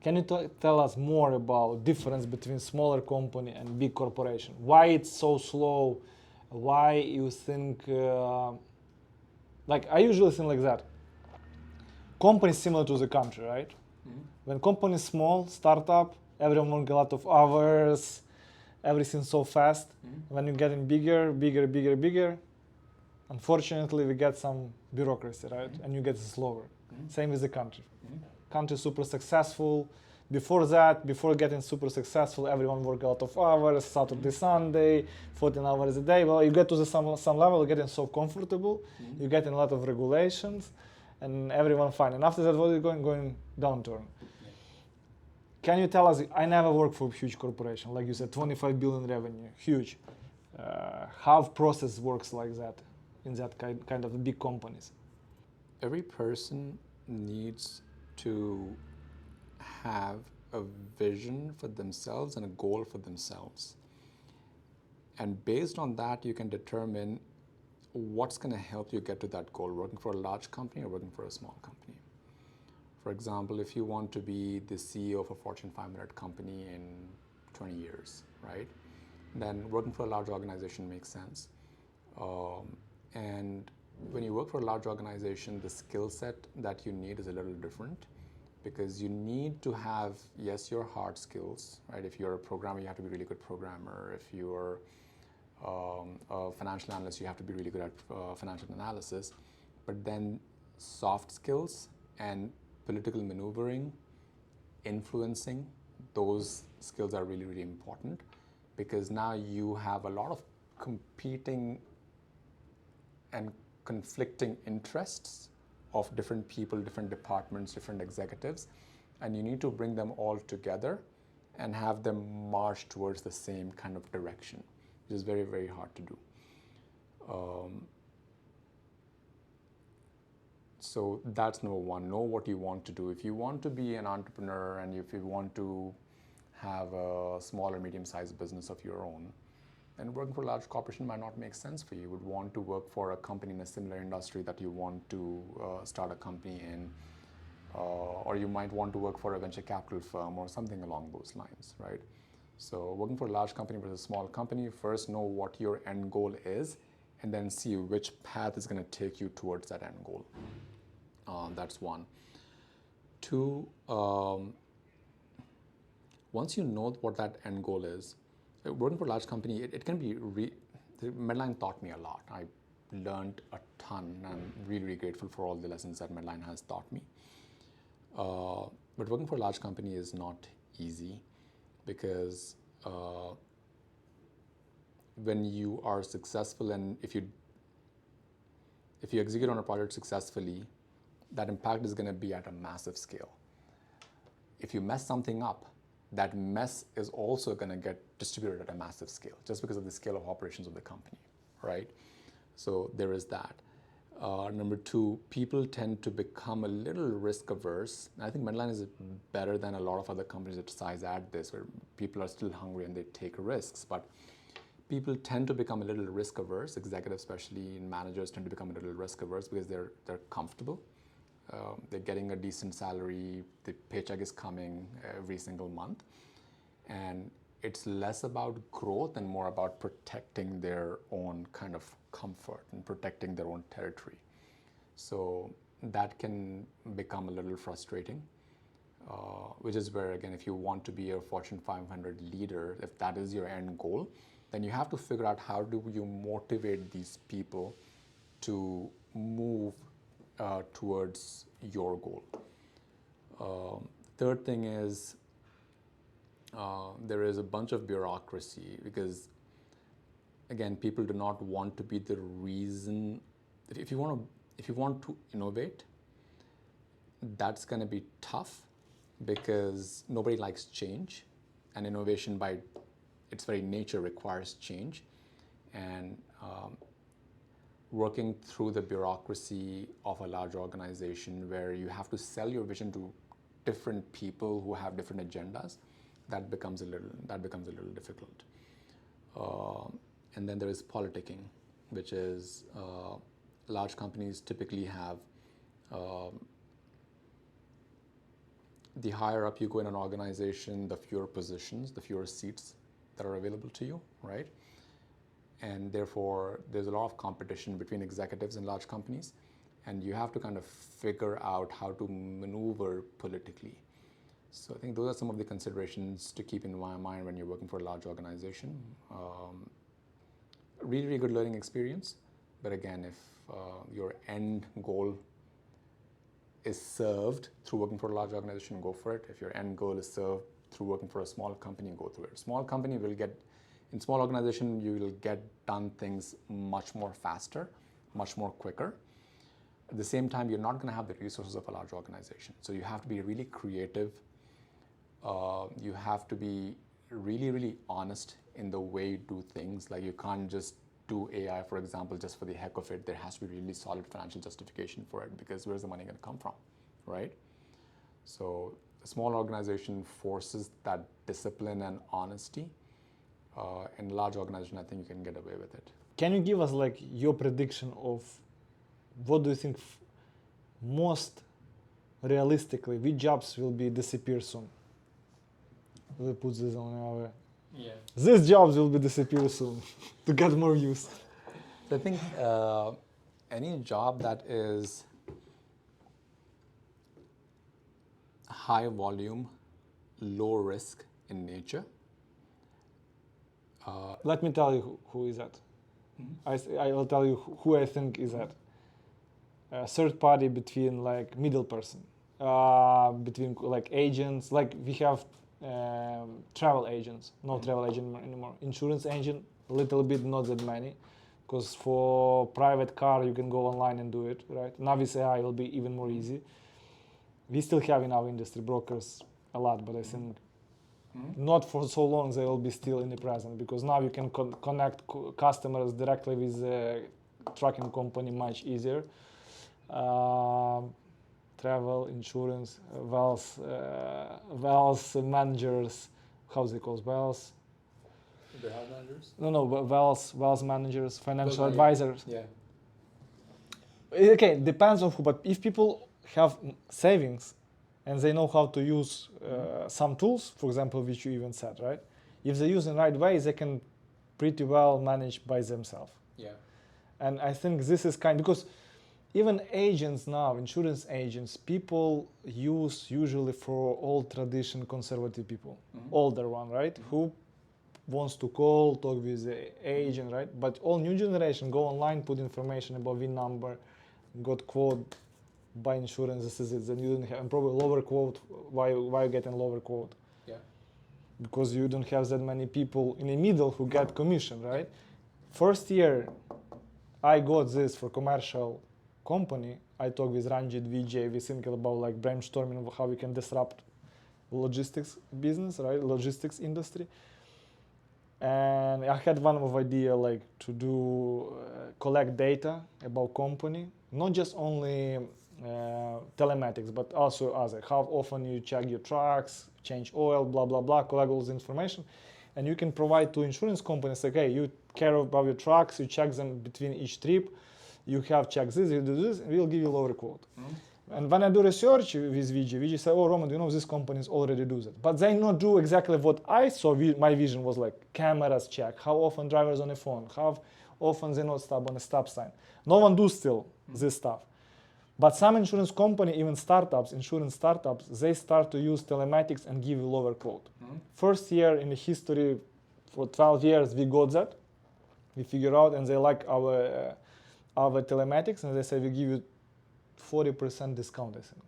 Can you tell us more about difference between smaller company and big corporation? Why it's so slow? Why you think like I usually think like that. Company is similar to the country, right? Mm-hmm. When company is small, startup, everyone work a lot of hours, everything so fast. Mm-hmm. When you're getting bigger, unfortunately we get some bureaucracy, right? Mm-hmm. And you get slower. Mm-hmm. Same with the country. Mm-hmm. Country super successful. Before getting super successful, everyone work a lot of hours, Saturday, Sunday, 14 hours a day. Well, you get to the some level, you're getting so comfortable, Mm-hmm. you're getting a lot of regulations, and everyone fine. And after that, what is going downturn? Yeah. Can you tell us? I never worked for a huge corporation, like you said, 25 billion revenue, huge. How process works like that in that kind of big companies? Every person needs to have a vision for themselves and a goal for themselves. And based on that, you can determine what's going to help you get to that goal, working for a large company or working for a small company. For example, if you want to be the CEO of a Fortune 500 company in 20 years, right? Then working for a large organization makes sense. And when you work for a large organization, the skill set that you need is a little different because you need to have, yes, your hard skills, right? If you're a programmer, you have to be a really good programmer. If you're a financial analyst, you have to be really good at financial analysis. But then soft skills and political maneuvering, influencing, those skills are really, really important because now you have a lot of competing and conflicting interests of different people, different departments, different executives, and you need to bring them all together and have them march towards the same kind of direction, which is very, very hard to do. So that's number one, know what you want to do. If you want to be an entrepreneur and if you want to have a small or medium-sized business of your own, then working for a large corporation might not make sense for you. You would want to work for a company in a similar industry that you want to start a company in, or you might want to work for a venture capital firm or something along those lines, right? So working for a large company versus a small company, first know what your end goal is, and then see which path is going to take you towards that end goal. That's one. Two, once you know what that end goal is, working for a large company, it can be, Medline taught me a lot. I learned a ton, and I'm really, really grateful for all the lessons that Medline has taught me. But working for a large company is not easy because when you are successful and if you execute on a project successfully, that impact is going to be at a massive scale. If you mess something up, that mess is also going to get distributed at a massive scale just because of the scale of operations of the company, right? So there is that. Number two, people tend to become a little risk averse. I think Medline is better than a lot of other companies that size at this, where people are still hungry and they take risks. But people tend to become a little risk averse. Executives, especially, and managers tend to become a little risk averse because they're comfortable. They're getting a decent salary. The paycheck is coming every single month, and it's less about growth and more about protecting their own kind of comfort and protecting their own territory. So that can become a little frustrating, which is where, again, if you want to be a Fortune 500 leader, if that is your end goal, then you have to figure out how do you motivate these people to move towards your goal. Third thing is there is a bunch of bureaucracy because, again, people do not want to be the reason. If you want to innovate, that's going to be tough because nobody likes change, and innovation by its very nature requires change. And working through the bureaucracy of a large organization where you have to sell your vision to different people who have different agendas, that becomes a little difficult. And then there is politicking, which is large companies typically have, the higher up you go in an organization, the fewer positions, the fewer seats that are available to you, right? And therefore, there's a lot of competition between executives in large companies, and you have to kind of figure out how to maneuver politically. So I think those are some of the considerations to keep in mind when you're working for a large organization. Really, really good learning experience, but again, if your end goal is served through working for a large organization, go for it. If your end goal is served through working for a small company, go through it. Small company will get, in small organization, you will get done things much more faster, much more quicker. At the same time, you're not going to have the resources of a large organization. So you have to be really creative. You have to be really, really honest in the way you do things. Like you can't just do AI, for example, just for the heck of it. There has to be really solid financial justification for it, because where's the money going to come from, right? So a small organization forces that discipline and honesty. In a large organization, I think you can get away with it. Can you give us like your prediction of what do you think most realistically, which jobs will be disappear soon? We'll put this on our... Yeah. These jobs will be disappear soon to get more use. So I think any job that is high volume, low risk in nature. Let me tell you who is that. Mm-hmm. I will tell you who I think is that. A third party between like middle person, between like agents, like we have travel agents, no travel agent anymore. Insurance agent, a little bit, not that many, because for private car you can go online and do it, right? Now with AI it will be even more easy. We still have in our industry brokers a lot, but I think not for so long they will be still in the present, because now you can connect customers directly with the trucking company much easier. Travel, insurance, wealth managers, how's it called? Wealth? They have managers? No, wealth managers, financial advisors. Yeah. Okay, depends on who, but if people have savings and they know how to use some tools, for example, which you even said, right? If they use in the right way, they can pretty well manage by themselves. Yeah. And I think this is because even agents now, insurance agents, people use usually for old tradition conservative people, older one, right? Who wants to call, talk with the agent, right? But all new generation go online, put information about VIN number, got quote, buy insurance, this is it. Then you don't have, and probably lower quote. Why you getting lower quote? Yeah. Because you don't have that many people in the middle who get commission, right? First year, I got this for commercial company. I talked with Ranjit, Vijay, we thinking about like brainstorming how we can disrupt logistics business, right? Logistics industry. And I had one of idea like to do collect data about company, not just only telematics, but also other. How often you check your trucks, change oil, blah blah blah, collect all this information, and you can provide to insurance companies like, hey, you care about your trucks, you check them between each trip. You have checked this, you do this, and we'll give you lower quote. And when I do research with Vijay said, oh, Roman, you know, these companies already do that. But they not do exactly what I saw. My vision was like cameras check, how often drivers on the phone, how often they not stop on a stop sign. No one do still this stuff. But some insurance company, even startups, insurance startups, they start to use telematics and give you lower quote. First year in the history, for 12 years, we got that. We figure out, and they like our telematics, and they say we give you 40% discount, I think.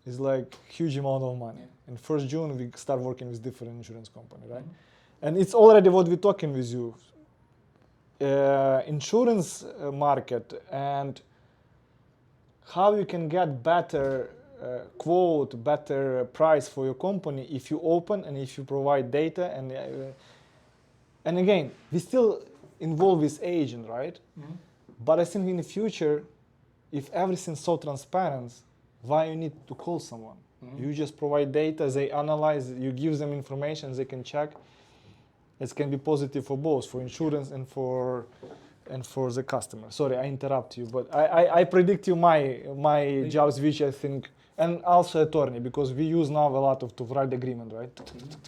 It's like huge amount of money. Yeah. In 1st June, we start working with different insurance company, right? And it's already what we're talking with you. Insurance market and how you can get better quote, better price for your company if you open and if you provide data. And again, we still involve with agent, right? But I think in the future, if everything's so transparent, why you need to call someone? You just provide data, they analyze, you give them information, they can check. It can be positive for both, for insurance and for and for the customer. Sorry, I interrupt you, but I predict you my jobs, which I think, and also attorney, because we use now a lot of to write agreement, right?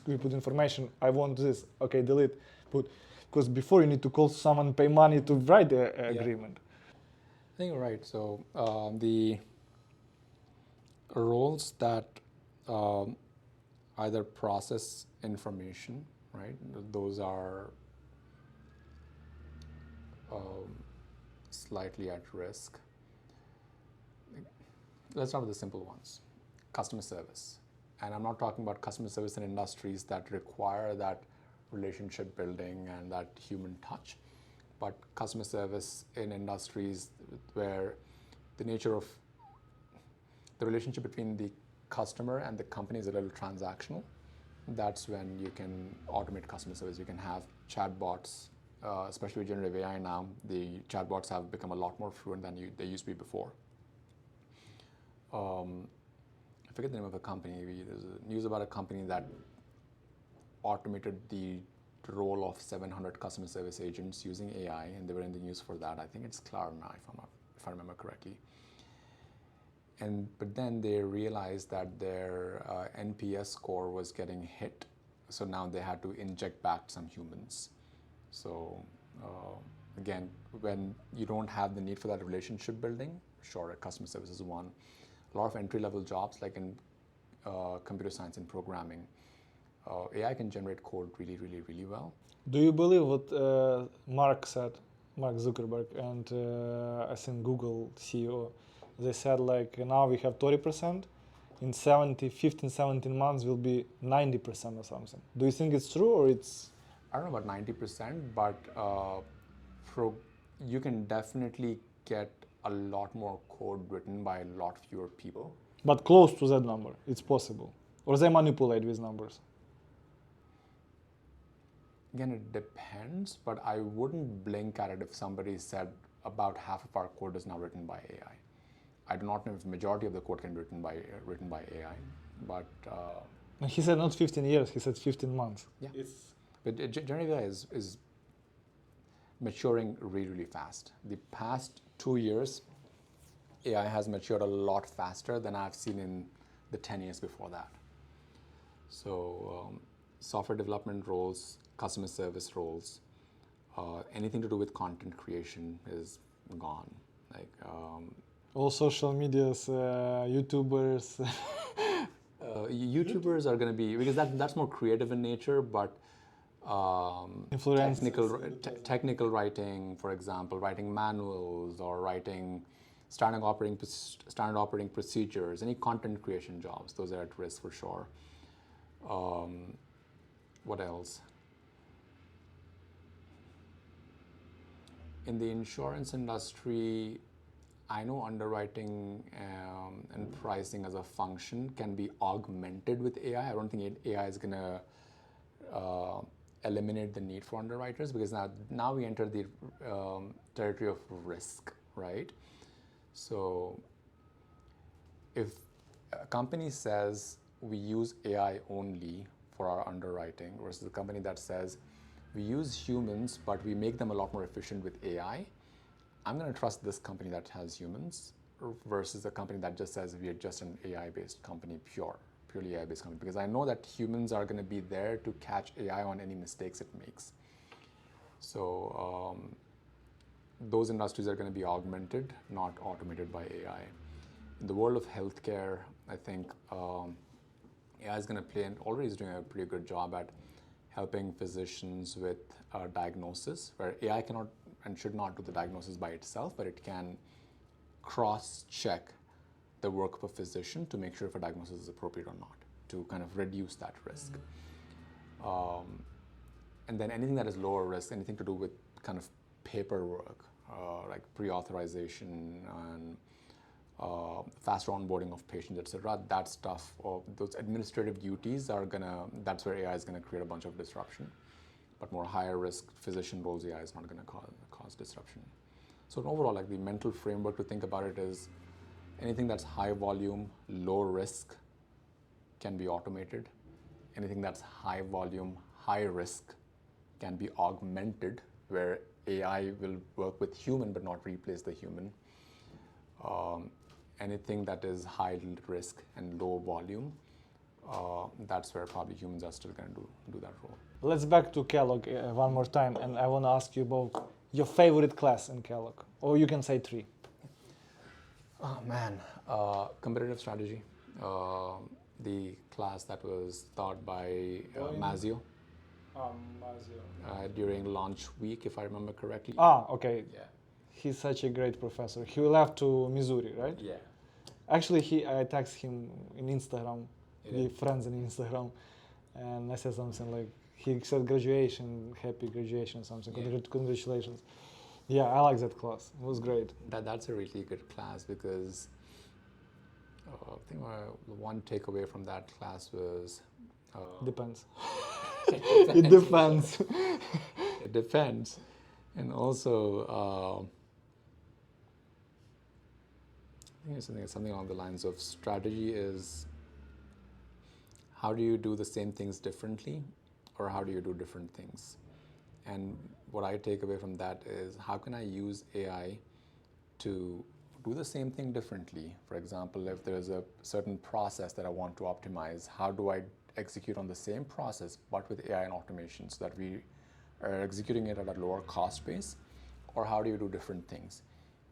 We put information, I want this, okay, delete, put, because before you need to call someone, pay money to write the agreement. I think you're right. So the roles that either process information, right? Those are slightly at risk. Let's start with the simple ones. Customer service. And I'm not talking about customer service in industries that require that relationship building and that human touch, but customer service in industries where the nature of the relationship between the customer and the company is a little transactional. That's when you can automate customer service. You can have chatbots, especially with generative AI now. The chatbots have become a lot more fluent than they used to be before. I forget the name of a company. There's news about a company that automated the role of 700 customer service agents using AI, and they were in the news for that. I think it's Klarna, if I remember correctly. But then they realized that their NPS score was getting hit, so now they had to inject back some humans. So again, when you don't have the need for that relationship building, sure, customer service is one. A lot of entry-level jobs, like in computer science and programming, AI can generate code really, really, really well. Do you believe what Mark said, Mark Zuckerberg, and I think Google CEO? They said like now we have 30%, in 15, 17 months will be 90% or something. Do you think it's true or it's? I don't know about 90%, but you can definitely get a lot more code written by a lot fewer people. But close to that number, it's possible. Or they manipulate with numbers? Again, it depends, but I wouldn't blink at it if somebody said about half of our code is now written by AI. I do not know if the majority of the code can be written by AI, but... he said not 15 years, he said 15 months. Yeah, but generative AI is maturing really, really fast. The past 2 years, AI has matured a lot faster than I've seen in the 10 years before that. So software development roles, customer service roles, anything to do with content creation is gone. Like all social medias, YouTubers. YouTubers are going to be, because that's more creative in nature, but technical writing, for example, writing manuals or writing standard operating procedures, any content creation jobs, those are at risk for sure. What else? In the insurance industry, I know underwriting and pricing as a function can be augmented with AI. I don't think AI is going to eliminate the need for underwriters, because now we enter the territory of risk, right? So if a company says we use AI only for our underwriting versus a company that says we use humans but we make them a lot more efficient with AI, I'm going to trust this company that has humans versus a company that just says we are just an AI-based company, purely AI-based company, because I know that humans are going to be there to catch AI on any mistakes it makes. So those industries are going to be augmented, not automated by AI. In the world of healthcare, I think AI is going to play, and already is doing a pretty good job at helping physicians with diagnosis, where AI cannot and should not do the diagnosis by itself, but it can cross-check the work of a physician to make sure if a diagnosis is appropriate or not, to kind of reduce that risk. And then anything that is lower risk, anything to do with kind of paperwork, like pre-authorization and faster onboarding of patients, etc. That stuff, or those administrative duties that's where AI is gonna create a bunch of disruption. But more higher risk physician roles, AI is not gonna cause disruption. So overall, like the mental framework to think about it is anything that's high volume, low risk can be automated. Anything that's high volume, high risk can be augmented, where AI will work with human but not replace the human. Anything that is high risk and low volume, that's where probably humans are still going to do that role. Let's back to Kellogg one more time, and I want to ask you about your favorite class in Kellogg, or you can say 3. Oh man, competitive strategy. The class that was taught by Mazio during launch week, if I remember correctly. Okay. Yeah. He's such a great professor. He left to Missouri, right? Yeah. Actually, I text him in Instagram. Yeah. We're friends in Instagram, and I said something like, he said graduation, happy graduation, something. Yeah. Congratulations. Yeah, I like that class. It was great. That's a really good class because I think the one takeaway from that class was Depends. It depends. It depends. And also, I think it's something along the lines of strategy is how do you do the same things differently, or how do you do different things? And what I take away from that is how can I use AI to do the same thing differently? For example, if there's a certain process that I want to optimize, how do I execute on the same process but with AI and automation so that we are executing it at a lower cost base? Or how do you do different things?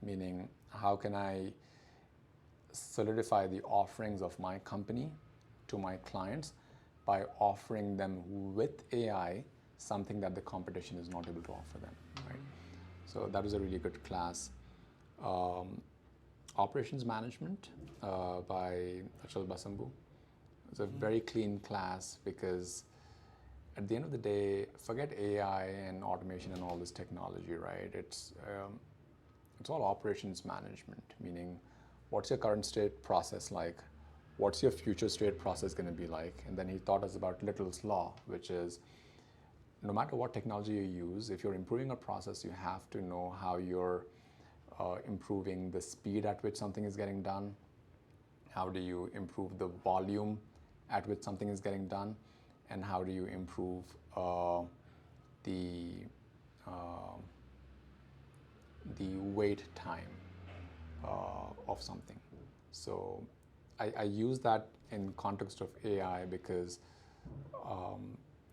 Meaning, how can I solidify the offerings of my company to my clients by offering them with AI something that the competition is not able to offer them, right? So that was a really good class. Operations management by Achal Basambu. It's a very clean class because at the end of the day, forget AI and automation and all this technology, right? It's all operations management, meaning what's your current state process like? What's your future state process going to be like? And then he taught us about Little's law, which is no matter what technology you use, if you're improving a process, you have to know how you're improving the speed at which something is getting done. How do you improve the volume at which something is getting done? And how do you improve the wait time of something? So I use that in context of AI because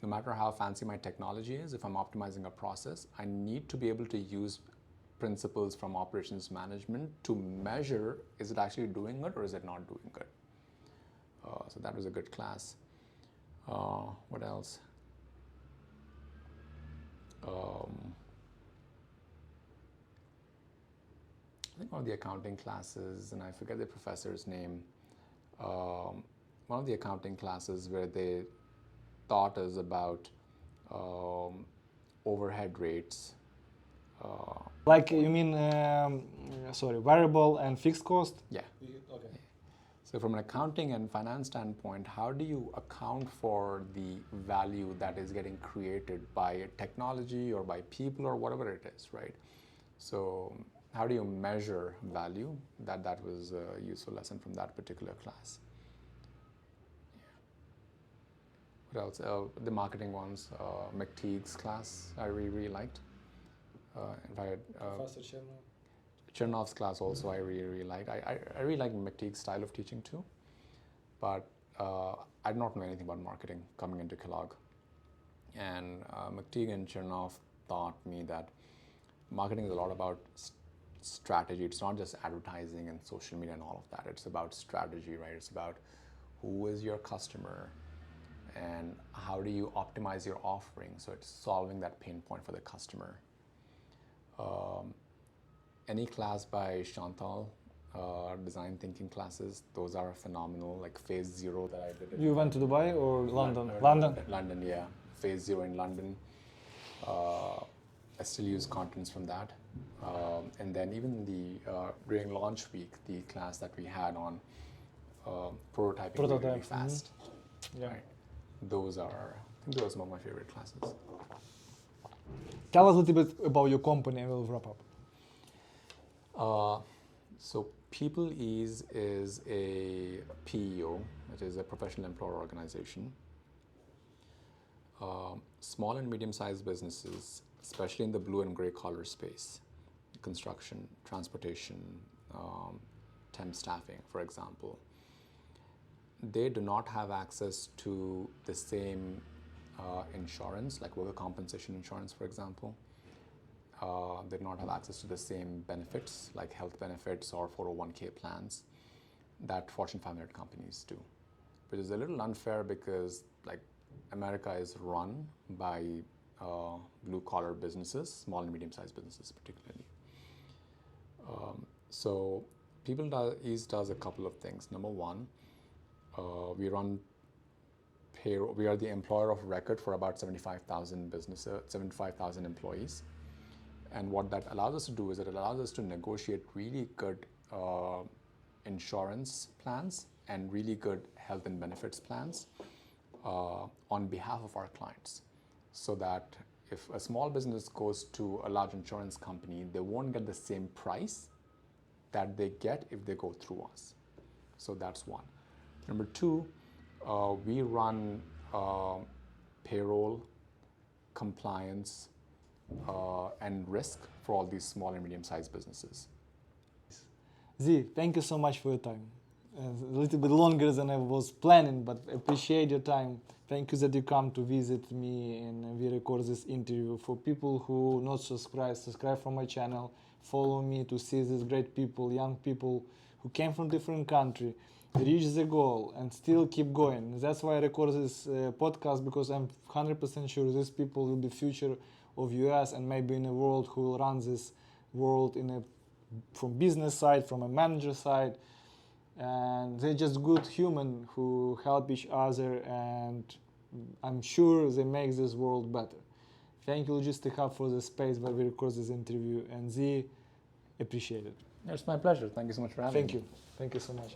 no matter how fancy my technology is, if I'm optimizing a process, I need to be able to use principles from operations management to measure, is it actually doing good or is it not doing good? So that was a good class. What else? I think one of the accounting classes, and I forget the professor's name, one of the accounting classes where they taught us about overhead rates. Like you mean, variable and fixed cost? Yeah. Okay. So from an accounting and finance standpoint, how do you account for the value that is getting created by technology or by people or whatever it is, right? So how do you measure value? That was a useful lesson from that particular class. Yeah. What else? The marketing ones, McTeague's class, I really liked. In fact, Professor Chernow. Chernov's class also I really liked. I really like McTeague's style of teaching too, but I did not know anything about marketing coming into Kellogg. And McTeague and Chernov taught me that marketing is a lot about strategy. It's not just advertising and social media and all of that. It's about strategy, right? It's about who is your customer and how do you optimize your offering. So it's solving that pain point for the customer. Any class by Chantal, design thinking classes, those are phenomenal, like Phase 0 that I did. You went to Dubai or London? London, yeah. Phase 0 in London. I still use contents from that. And then even during launch week, the class that we had on prototyping really fast. Mm-hmm. Yeah. Right? I think those are some of my favorite classes. Tell us a little bit about your company and we'll wrap up. So Peoplease is a PEO, which is a professional employer organization. Small and medium-sized businesses especially in the blue and gray collar space, construction, transportation, temp staffing, for example, they do not have access to the same insurance, like worker compensation insurance, for example. They do not have access to the same benefits, like health benefits or 401k plans, that Fortune 500 companies do, which is a little unfair because, like, America is run by blue-collar businesses, small and medium-sized businesses particularly. So Peoplease does a couple of things. Number one, we run payroll. We are the employer of record for about 75,000 businesses, 75,000 employees. And what that allows us to do is it allows us to negotiate really good insurance plans and really good health and benefits plans on behalf of our clients, so that if a small business goes to a large insurance company, they won't get the same price that they get if they go through us. So that's one. Number two, we run payroll, compliance, and risk for all these small and medium-sized businesses. Zee, thank you so much for your time. A little bit longer than I was planning, but appreciate your time. Thank you that you come to visit me and we record this interview. For people who not subscribe from my channel, follow me to see these great people, young people who came from different country, reach the goal and still keep going. That's why I record this podcast, because I'm 100% sure these people will be future of US and maybe in a world who will run this world from business side, from a manager side. And they're just good human who help each other, and I'm sure they make this world better. Thank you, Logistic Hub, for the space where we record this interview, and Zee, appreciate it. It's my pleasure. Thank you so much for having me. Thank you so much.